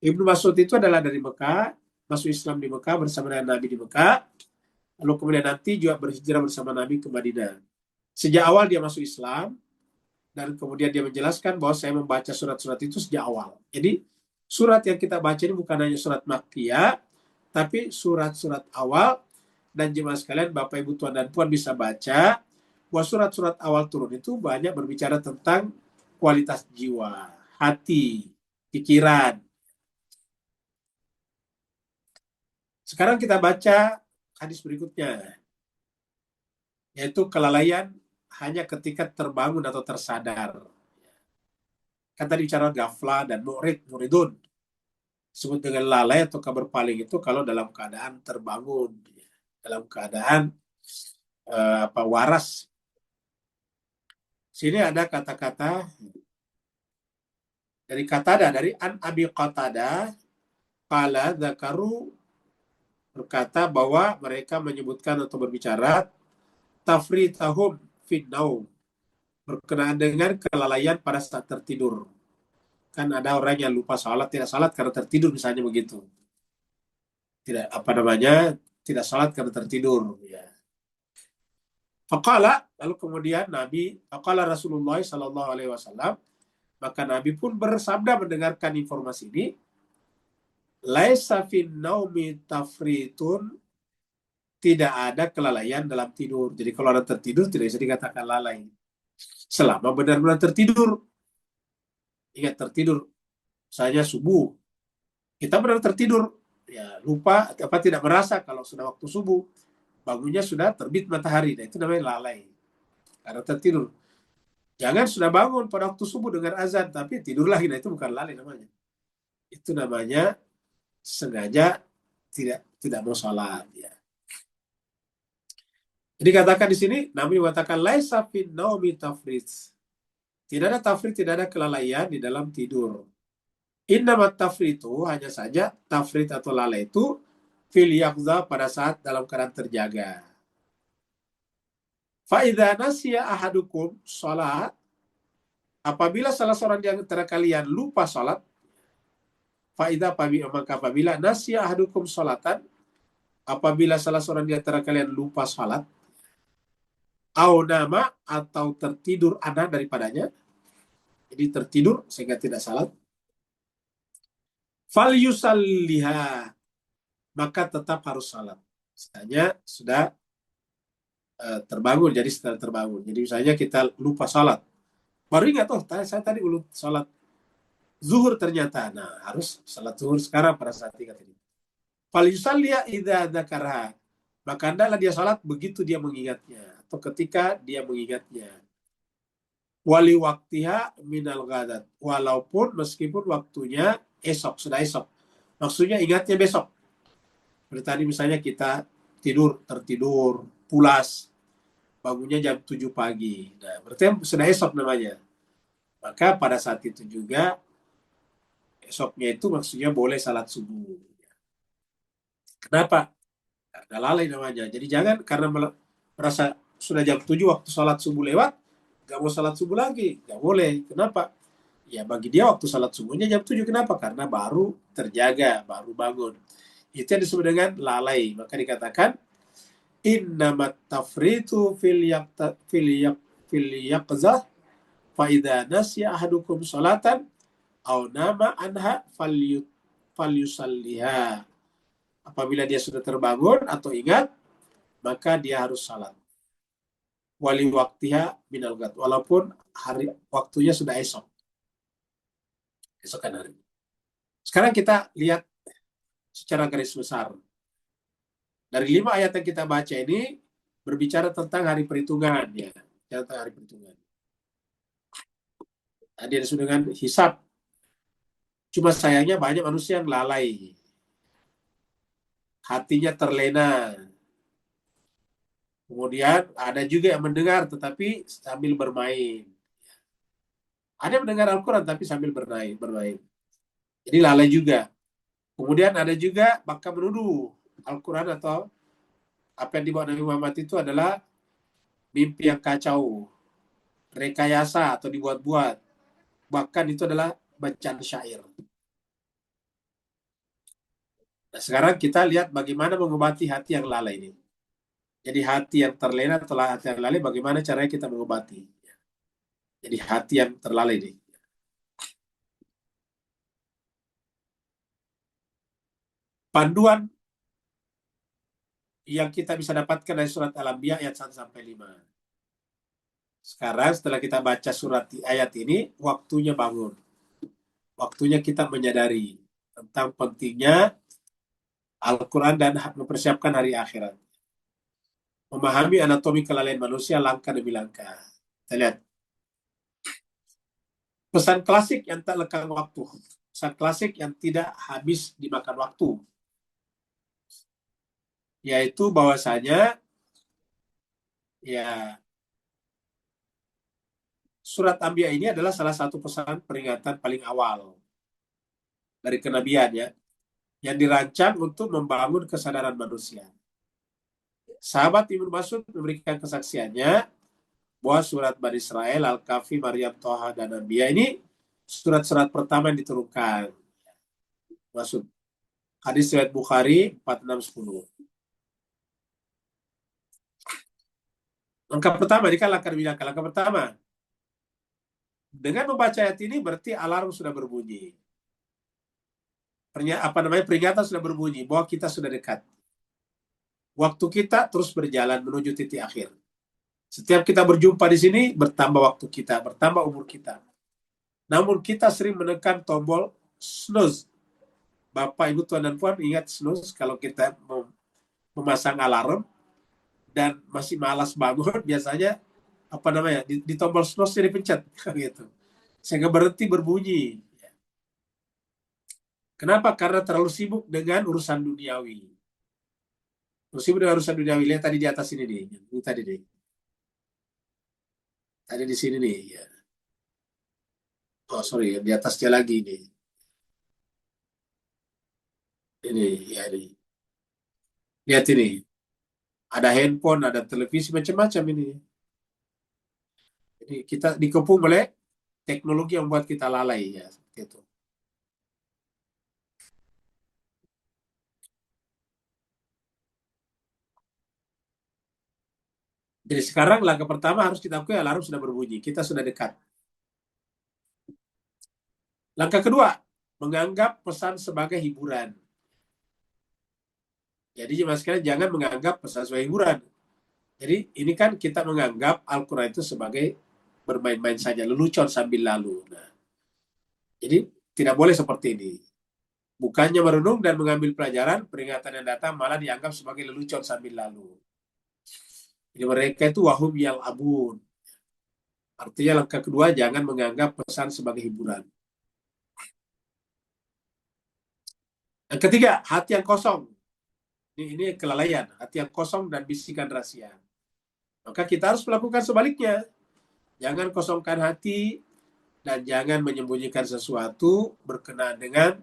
Ibnu Mas'ud itu adalah dari Mekah, masuk Islam di Mekah bersama dengan Nabi di Mekah, lalu kemudian nanti juga berhijrah bersama Nabi ke Madinah. Sejak awal dia masuk Islam, dan kemudian dia menjelaskan bahwa saya membaca surat-surat itu sejak awal. Jadi surat yang kita baca ini bukan hanya surat Makkiyah, tapi surat-surat awal. Dan jemaah sekalian, Bapak, Ibu, Tuan, dan Puan bisa baca bahwa surat-surat awal turun itu banyak berbicara tentang kualitas jiwa, hati, pikiran. Sekarang kita baca hadis berikutnya, yaitu kelalaian hanya ketika terbangun atau tersadar. Kan tadi bicara gafla dan muridun. Disebut dengan lalai atau berpaling itu kalau dalam keadaan terbangun, dalam keadaan waras. Sini ada kata-kata dari Qatadah, dari An Abi Qatadah, qala dzakaru, berkata bahwa mereka menyebutkan atau berbicara tafritahum fid naum, berkenaan dengan kelalaian pada saat tertidur. Kan ada orang yang lupa salat, tidak salat karena tertidur misalnya begitu. Tidak salat karena tertidur, ya. Faqala, lalu kemudian faqala Rasulullah sallallahu alaihi wasallam, maka Nabi pun bersabda mendengarkan informasi ini, laisa fin naumi tafritun, tidak ada kelalaian dalam tidur. Jadi kalau ada tertidur tidak bisa dikatakan lalai. Selama benar-benar tertidur. Ingat, tertidur. Misalnya subuh, kita benar tertidur, ya lupa tidak merasa kalau sudah waktu subuh, bangunnya sudah terbit matahari. Nah, itu namanya lalai karena tertidur. Jangan sudah bangun pada waktu subuh dengan azan tapi tidur lagi. Nah, itu bukan lalai namanya. Itu namanya sengaja tidak mau salat, ya. Jadi katakan di sini, Nabi mengatakan laisa fin naumi tafrid. Tidak ada tafrid, tidak ada kelalaian di dalam tidur. Innamat tafritu, hanya saja tafrid atau lalai itu fil yaqza, pada saat dalam keadaan terjaga. Fa idza nasiya ahadukum shalat, apabila salah seorang di antara kalian lupa salat, maka apabila nasiya ahadukum shalatan, apabila salah seorang di antara kalian lupa salat, au nama, atau tertidur anak daripadanya, jadi tertidur sehingga tidak salat, fal yusalliha, maka tetap harus salat. Misalnya sudah terbangun, jadi setelah terbangun. Jadi misalnya kita lupa salat, baru ingat, saya tadi belum salat zuhur ternyata. Nah, harus salat zuhur sekarang pada saat ingat ini. Fal yusalliha idza dzakaraha, maka hendaklah dia salat begitu dia mengingatnya atau ketika dia mengingatnya. Wali waktiha minal ghadat, walaupun meskipun waktunya esok, sudah esok. Maksudnya ingatnya besok. Seperti tadi misalnya kita tertidur, pulas, bangunnya jam 7 pagi. Nah, berarti sudah esok namanya. Maka pada saat itu juga, esoknya itu maksudnya boleh salat subuh. Kenapa? Karena lalai namanya. Jadi jangan karena merasa sudah jam 7 waktu salat subuh lewat, gak mau salat subuh lagi. Gak boleh. Kenapa? Ya bagi dia waktu salat subuhnya jam 7. Kenapa? Karena baru terjaga, baru bangun. Itu yang disebut dengan lalai. Maka dikatakan innamat tafritu fil yaqzah fa idza nasiya ahadukum salatan aw nama anha falyusalliha. Apabila dia sudah terbangun atau ingat, maka dia harus salat. Wali waktiha minal ghadat, walaupun waktunya sudah esok. Esokan hari. Sekarang kita lihat secara garis besar. Dari 5 ayat yang kita baca ini berbicara tentang hari perhitungan, ya, tentang hari perhitungan. Tadi disebut dengan hisab. Cuma sayangnya banyak manusia yang lalai, hatinya terlena. Kemudian ada juga yang mendengar tetapi sambil bermain. Ada yang mendengar Al-Quran tapi sambil bermain. Jadi lalai juga. Kemudian ada juga bahkan menuduh Al-Quran atau apa yang dibawa Nabi Muhammad itu adalah mimpi yang kacau, rekayasa atau dibuat-buat. Bahkan itu adalah bacaan syair. Nah, sekarang kita lihat bagaimana mengobati hati yang lalai ini. Jadi hati yang terlena atau hati yang lalai, bagaimana caranya kita mengobati. Jadi hati yang terlalai ini. Panduan yang kita bisa dapatkan dari surat Al-Anbiya ayat 1-5. Sekarang setelah kita baca surat ayat ini, waktunya bangun. Waktunya kita menyadari tentang pentingnya Al-Quran dan mempersiapkan hari akhirat. Memahami anatomi kelalaian manusia langkah demi langkah. Kita lihat. Pesan klasik yang tak lekang waktu. Pesan klasik yang tidak habis dimakan waktu. Yaitu bahwasanya ya surat Anbiya ini adalah salah satu pesan peringatan paling awal dari kenabian ya, yang dirancang untuk membangun kesadaran manusia. Sahabat Ibnu Mas'ud memberikan kesaksiannya bahwa surat Bani Israel, Al-Kahfi, Maryam, Toha, dan Anbiya ini surat-surat pertama yang diturunkan. Maksud hadis riwayat Bukhari 4610. Langkah pertama, ini kan langkah pertama. Dengan membaca ayat ini berarti alarm sudah berbunyi. Peringatan sudah berbunyi bahwa kita sudah dekat. Waktu kita terus berjalan menuju titik akhir. Setiap kita berjumpa di sini, bertambah waktu kita, bertambah umur kita. Namun kita sering menekan tombol snooze. Bapak, Ibu, Tuan, dan Puan ingat snooze kalau kita memasang alarm dan masih malas bangun, biasanya di tombol snooze dipencet gitu. Sehingga berhenti berbunyi. Kenapa? Karena terlalu sibuk dengan urusan duniawi. Terlalu sibuk dengan urusan duniawi. Lihat tadi di atas ini nih. Ini tadi nih. Tadi di sini nih. Ya. Oh sorry, di atasnya lagi nih. Ini, ya ini. Lihat ini. Ada handphone, ada televisi, macam-macam ini. Jadi kita dikepung oleh teknologi yang membuat kita lalai ya, seperti itu. Jadi sekarang langkah pertama harus kita akui alarm sudah berbunyi, kita sudah dekat. Langkah kedua, menganggap pesan sebagai hiburan. Jadi mas sekalian jangan menganggap pesan sebagai hiburan. Jadi ini kan kita menganggap Al-Quran itu sebagai bermain-main saja, lelucon sambil lalu. Nah, jadi tidak boleh seperti ini. Bukannya merenung dan mengambil pelajaran, peringatan yang datang malah dianggap sebagai lelucon sambil lalu. Jadi mereka itu wahum yal'abun. Artinya langkah kedua, jangan menganggap pesan sebagai hiburan. Yang ketiga, hati yang kosong. Ini kelalaian, hati yang kosong dan bisikan rahasia. Maka kita harus melakukan sebaliknya. Jangan kosongkan hati dan jangan menyembunyikan sesuatu berkenaan dengan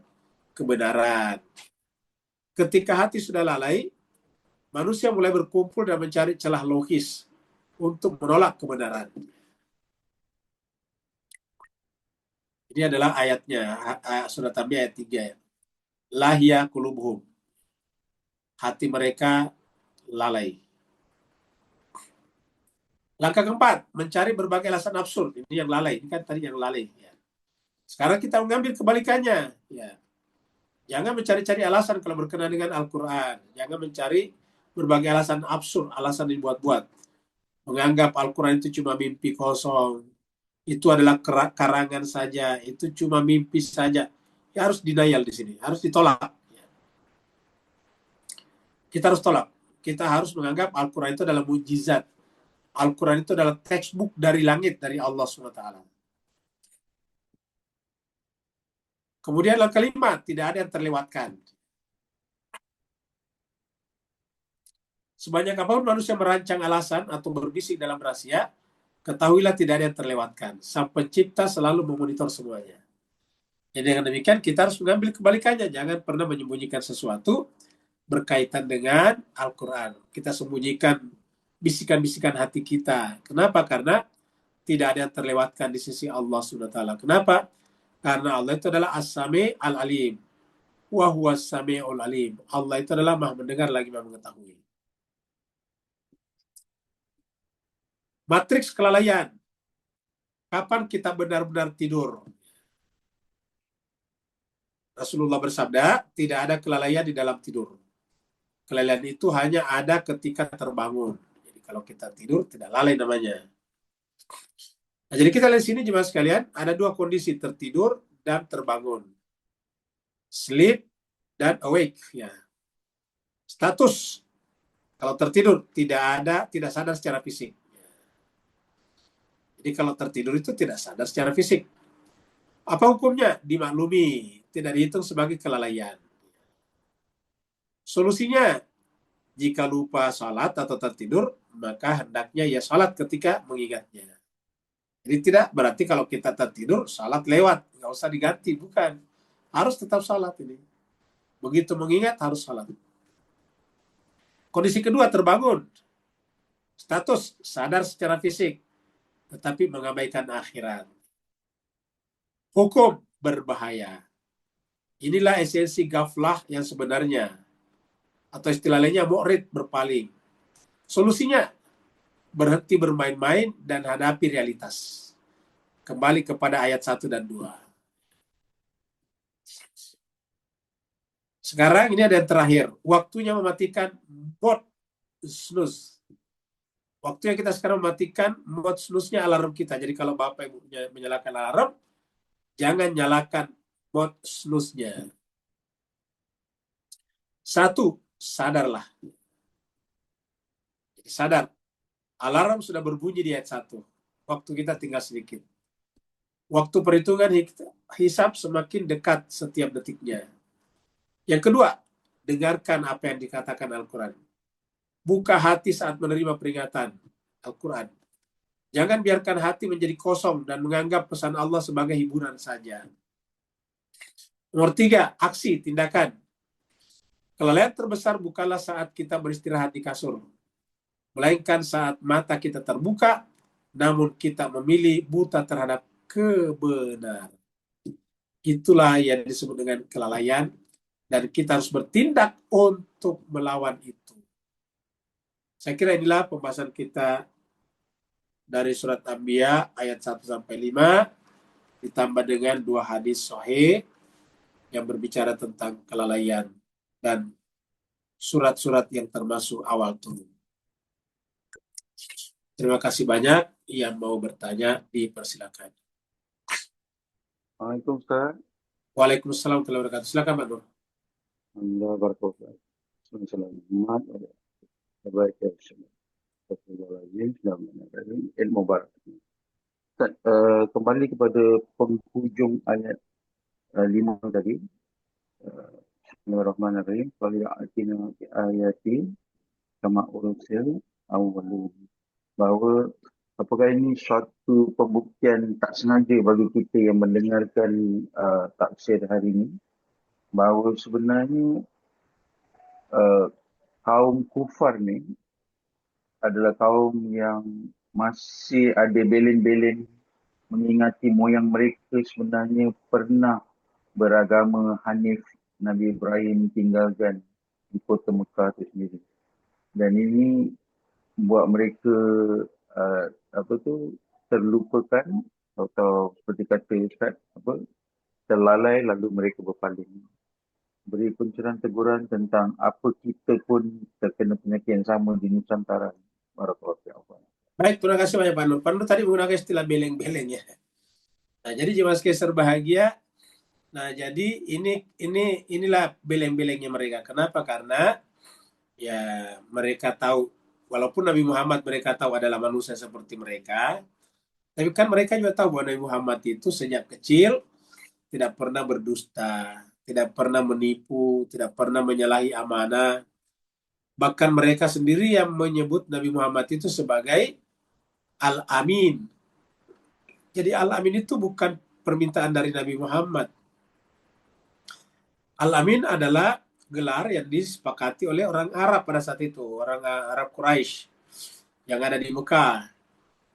kebenaran. Ketika hati sudah lalai, manusia mulai berkumpul dan mencari celah logis untuk menolak kebenaran. Ini adalah ayatnya, surat Anbiya ayat 3 ya. Lahya qulubuhum. Hati mereka lalai. Langkah keempat, mencari berbagai alasan absurd. Ini yang lalai, ini kan tadi yang lalai. Ya. Sekarang kita mengambil kebalikannya. Ya. Jangan mencari-cari alasan kalau berkenaan dengan Al-Quran. Jangan mencari berbagai alasan absurd, alasan dibuat-buat. Menganggap Al-Quran itu cuma mimpi kosong. Itu adalah karangan saja. Itu cuma mimpi saja. Ya, harus denial di sini. Harus ditolak. Kita harus tolak. Kita harus menganggap Al-Quran itu adalah mujizat. Al-Quran itu adalah textbook dari langit, dari Allah SWT. Kemudian yang kelima, tidak ada yang terlewatkan. Sebanyak apapun manusia merancang alasan atau berbisik dalam rahasia, ketahuilah tidak ada yang terlewatkan. Sang pencipta selalu memonitor semuanya. Jadi dengan demikian kita harus mengambil kebalikannya. Jangan pernah menyembunyikan sesuatu berkaitan dengan Al-Quran. Kita sembunyikan bisikan-bisikan hati kita. Kenapa? Karena tidak ada yang terlewatkan di sisi Allah SWT. Kenapa? Karena Allah itu adalah As-Sami Al-Alim. Wa huwa As-Sami'ul Alim. Allah itu adalah Maha mendengar lagi Maha mengetahui. Matriks kelalaian. Kapan kita benar-benar tidur? Rasulullah bersabda, tidak ada kelalaian di dalam tidur. Kelalaian itu hanya ada ketika terbangun. Jadi kalau kita tidur, tidak lalai namanya. Nah, jadi kita lihat sini jemaah sekalian, ada dua kondisi, tertidur dan terbangun. Sleep dan awake. Ya. Status, kalau tertidur, tidak sadar secara fisik. Jadi kalau tertidur itu tidak sadar secara fisik. Apa hukumnya? Dimaklumi, tidak dihitung sebagai kelalaian. Solusinya, jika lupa salat atau tertidur, maka hendaknya ya salat ketika mengingatnya. Jadi tidak berarti kalau kita tertidur, salat lewat, nggak usah diganti, bukan. Harus tetap salat ini. Begitu mengingat, harus salat. Kondisi kedua, terbangun. Status, sadar secara fisik, tetapi mengabaikan akhirat. Hukum, berbahaya. Inilah esensi ghaflah yang sebenarnya. Atau istilah lainnya, mu'rid, berpaling. Solusinya, berhenti bermain-main dan hadapi realitas. Kembali kepada ayat 1 dan 2. Sekarang ini ada yang terakhir. Waktunya mematikan mode snooze. Waktunya kita sekarang mematikan mode snooze-nya alarm kita. Jadi kalau Bapak Ibu menyalakan alarm, jangan nyalakan mode snooze-nya. 1, sadarlah. Jadi sadar. Alarm sudah berbunyi di ayat 1. Waktu kita tinggal sedikit. Waktu perhitungan hisab semakin dekat setiap detiknya. Yang kedua, dengarkan apa yang dikatakan Al-Quran. Buka hati saat menerima peringatan Al-Quran. Jangan biarkan hati menjadi kosong dan menganggap pesan Allah sebagai hiburan saja. Nomor 3, aksi, tindakan. Kelalaian terbesar bukanlah saat kita beristirahat di kasur, melainkan saat mata kita terbuka, namun kita memilih buta terhadap kebenaran. Itulah yang disebut dengan kelalaian, dan kita harus bertindak untuk melawan itu. Saya kira inilah pembahasan kita dari surat Anbiya ayat 1-5, ditambah dengan 2 hadis sahih yang berbicara tentang kelalaian dan surat-surat yang termasuk awal turun. Terima kasih banyak. Yang mau bertanya, dipersilakan. Assalamualaikum Ustaz. Waalaikumsalam warahmatullahi wabarakatuh. Silakan Pak Nur. Alhamdulillah barakatuh. Assalamualaikum. Ilmu barak. Ustaz, kembali kepada penghujung ayat 5 tadi. Bismillahirrahmanirrahim. Qali'atina ayati kama ursil awwalun. Bahawa apakah ini suatu pembuktian tak sengaja bagi kita yang mendengarkan tafsir hari ini, bahawa sebenarnya kaum kufar ni adalah kaum yang masih ada belen-belen mengingati moyang mereka sebenarnya pernah beragama Hanif Nabi Ibrahim tinggalkan di kota Mekah itu sendiri. Dan ini buat mereka terlupakan atau seperti kata Ustaz, terlalai lalu mereka berpaling. Beri pencerahan teguran tentang apa kita pun terkena penyakit yang sama di Nusantara. Barakallahu. Baik, terima kasih banyak Pak Nur. Pak Nur tadi menggunakan istilah beleng-beleng ya. Nah, jadi jemaah sekalian berbahagia. Nah, jadi inilah beleng-belengnya mereka. Kenapa? Karena ya mereka tahu, walaupun Nabi Muhammad mereka tahu adalah manusia seperti mereka, tapi kan mereka juga tahu bahwa Nabi Muhammad itu sejak kecil tidak pernah berdusta, tidak pernah menipu, tidak pernah menyalahi amanah. Bahkan mereka sendiri yang menyebut Nabi Muhammad itu sebagai Al-Amin. Jadi Al-Amin itu bukan permintaan dari Nabi Muhammad. Al-Amin adalah gelar yang disepakati oleh orang Arab pada saat itu, orang Arab Quraisy yang ada di Mekah.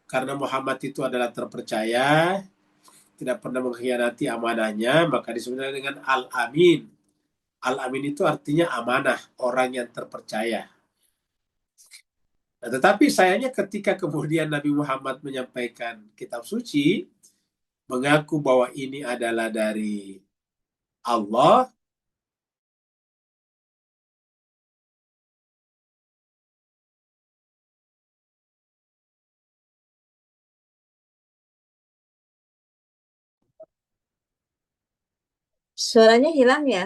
Karena Muhammad itu adalah terpercaya, tidak pernah mengkhianati amanahnya, maka disebut dengan Al-Amin. Al-Amin itu artinya amanah, orang yang terpercaya. Nah, tetapi sayangnya ketika kemudian Nabi Muhammad menyampaikan kitab suci, mengaku bahwa ini adalah dari Allah, Suaranya hilang ya?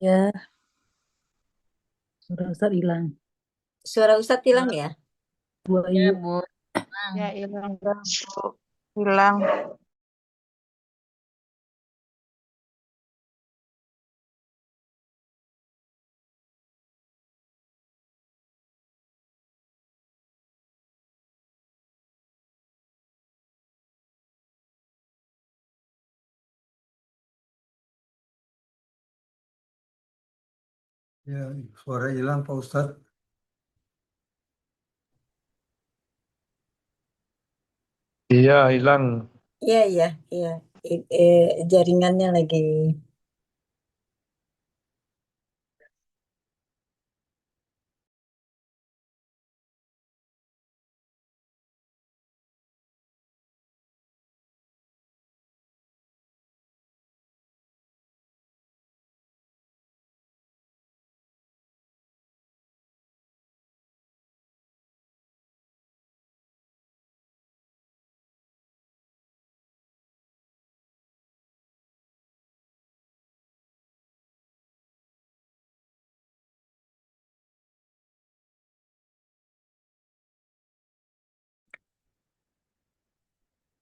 Ya, suara Ustaz hilang. Suara Ustadz hilang ya? Bu Ya, Ayu. Bu. Ya, hilang, Bu. Hilang. Ya, suara hilang Pak Ustadz. Iya, hilang. Iya, iya, iya. Jaringannya lagi.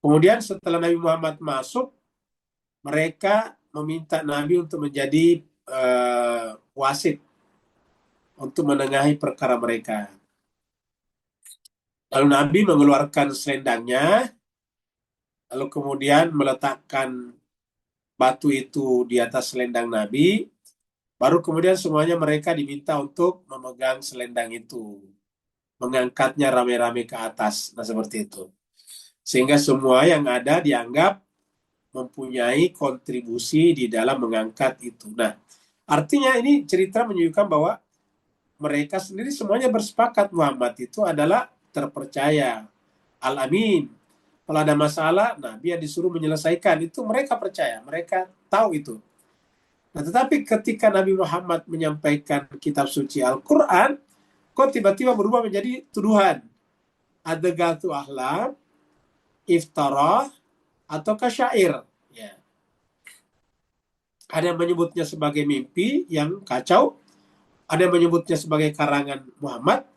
kemudian setelah Nabi Muhammad masuk, mereka meminta Nabi untuk menjadi wasit, untuk menengahi perkara mereka. Lalu Nabi mengeluarkan selendangnya, lalu kemudian meletakkan batu itu di atas selendang Nabi, baru kemudian semuanya mereka diminta untuk memegang selendang itu, mengangkatnya rame-rame ke atas, nah seperti itu. Sehingga semua yang ada dianggap mempunyai kontribusi di dalam mengangkat itu. Nah, artinya ini cerita menunjukkan bahwa mereka sendiri semuanya bersepakat Muhammad itu adalah terpercaya, Al-Amin. Kalau ada masalah, Nabi yang disuruh menyelesaikan, itu mereka percaya, mereka tahu itu. Nah, tetapi ketika Nabi Muhammad menyampaikan kitab suci Al-Quran, kok tiba-tiba berubah menjadi tuduhan. Adegatu ahlam, iftarah, atau kasyair. Ya. Ada yang menyebutnya sebagai mimpi yang kacau, ada yang menyebutnya sebagai karangan Muhammad,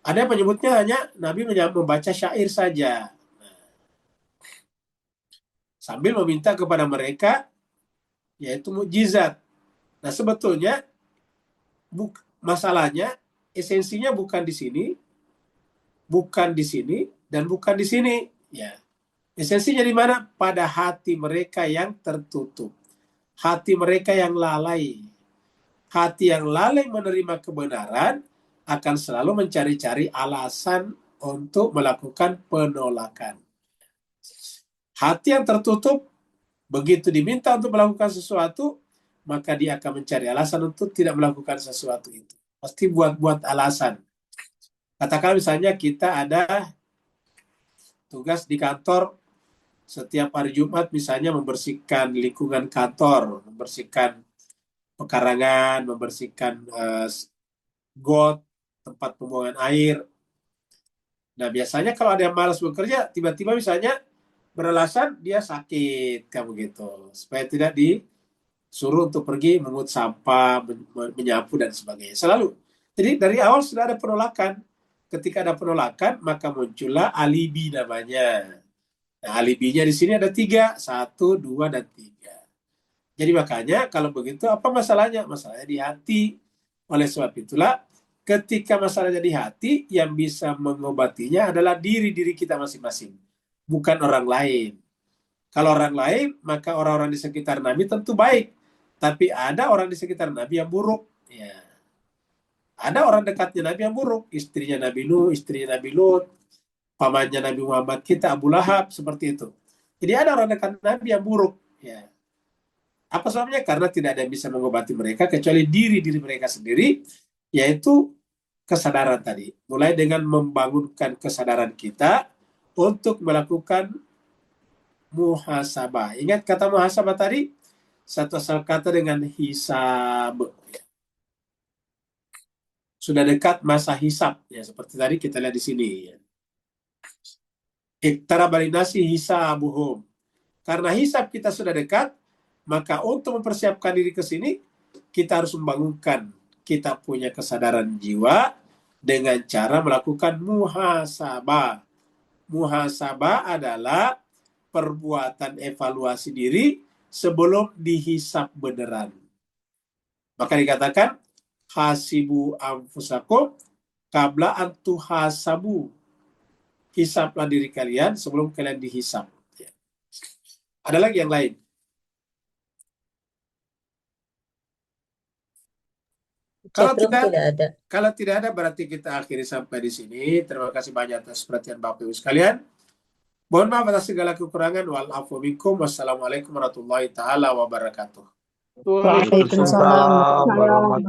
ada yang menyebutnya hanya Nabi membaca syair saja. Sambil meminta kepada mereka, yaitu mukjizat. Nah, sebetulnya masalahnya, esensinya bukan di sini, dan bukan di sini. Ya. Esensinya di mana? Pada hati mereka yang tertutup. Hati mereka yang lalai. Hati yang lalai menerima kebenaran akan selalu mencari-cari alasan untuk melakukan penolakan. Hati yang tertutup, begitu diminta untuk melakukan sesuatu, maka dia akan mencari alasan untuk tidak melakukan sesuatu itu. Pasti buat-buat alasan. Katakan misalnya kita ada tugas di kantor, setiap hari Jumat misalnya membersihkan lingkungan kantor, membersihkan pekarangan, membersihkan got, tempat pembuangan air. Nah, biasanya kalau ada yang malas bekerja, tiba-tiba misalnya beralasan dia sakit, kayak begitu, supaya tidak disuruh untuk pergi mengut sampah, menyapu dan sebagainya. Selalu. Jadi dari awal sudah ada penolakan. Ketika ada penolakan, maka muncullah alibi namanya. Nah, alibinya di sini ada 3, 1, 2, dan 3. Jadi makanya kalau begitu apa masalahnya? Masalahnya di hati. Oleh sebab itulah ketika masalahnya di hati, yang bisa mengobatinya adalah diri kita masing-masing, bukan orang lain. Kalau orang lain, maka orang-orang di sekitar Nabi tentu baik. Tapi ada orang di sekitar Nabi yang buruk. Ya. Ada orang dekatnya Nabi yang buruk. Istrinya Nabi Nuh, istrinya Nabi Lut, pamannya Nabi Muhammad kita, Abu Lahab, seperti itu. Jadi ada orang dekat Nabi yang buruk. Ya. Apa sebabnya? Karena tidak ada yang bisa mengobati mereka kecuali diri mereka sendiri, yaitu kesadaran tadi. Mulai dengan membangunkan kesadaran kita untuk melakukan muhasabah. Ingat kata muhasabah tadi? Satu asal kata dengan hisab. Sudah dekat masa hisab. Ya, seperti tadi kita lihat di sini. Iqtaraba linnasi hisabuhum. Karena hisab kita sudah dekat, maka untuk mempersiapkan diri ke sini, kita harus membangunkan kita punya kesadaran jiwa dengan cara melakukan muhasabah. Muhasabah adalah perbuatan evaluasi diri sebelum dihisab beneran. Maka dikatakan, hasibu anfusakum qabla an tuhasabu. Hisablah diri kalian sebelum kalian dihisab. Ada lagi yang lain? Kalau tidak ada berarti kita akhiri sampai di sini. Terima kasih banyak atas perhatian Bapak Ibu sekalian. Mohon maaf atas segala kekurangan. Wal afu minkum. Wassalamualaikum warahmatullahi taala wabarakatuh. Waalaikumsalam.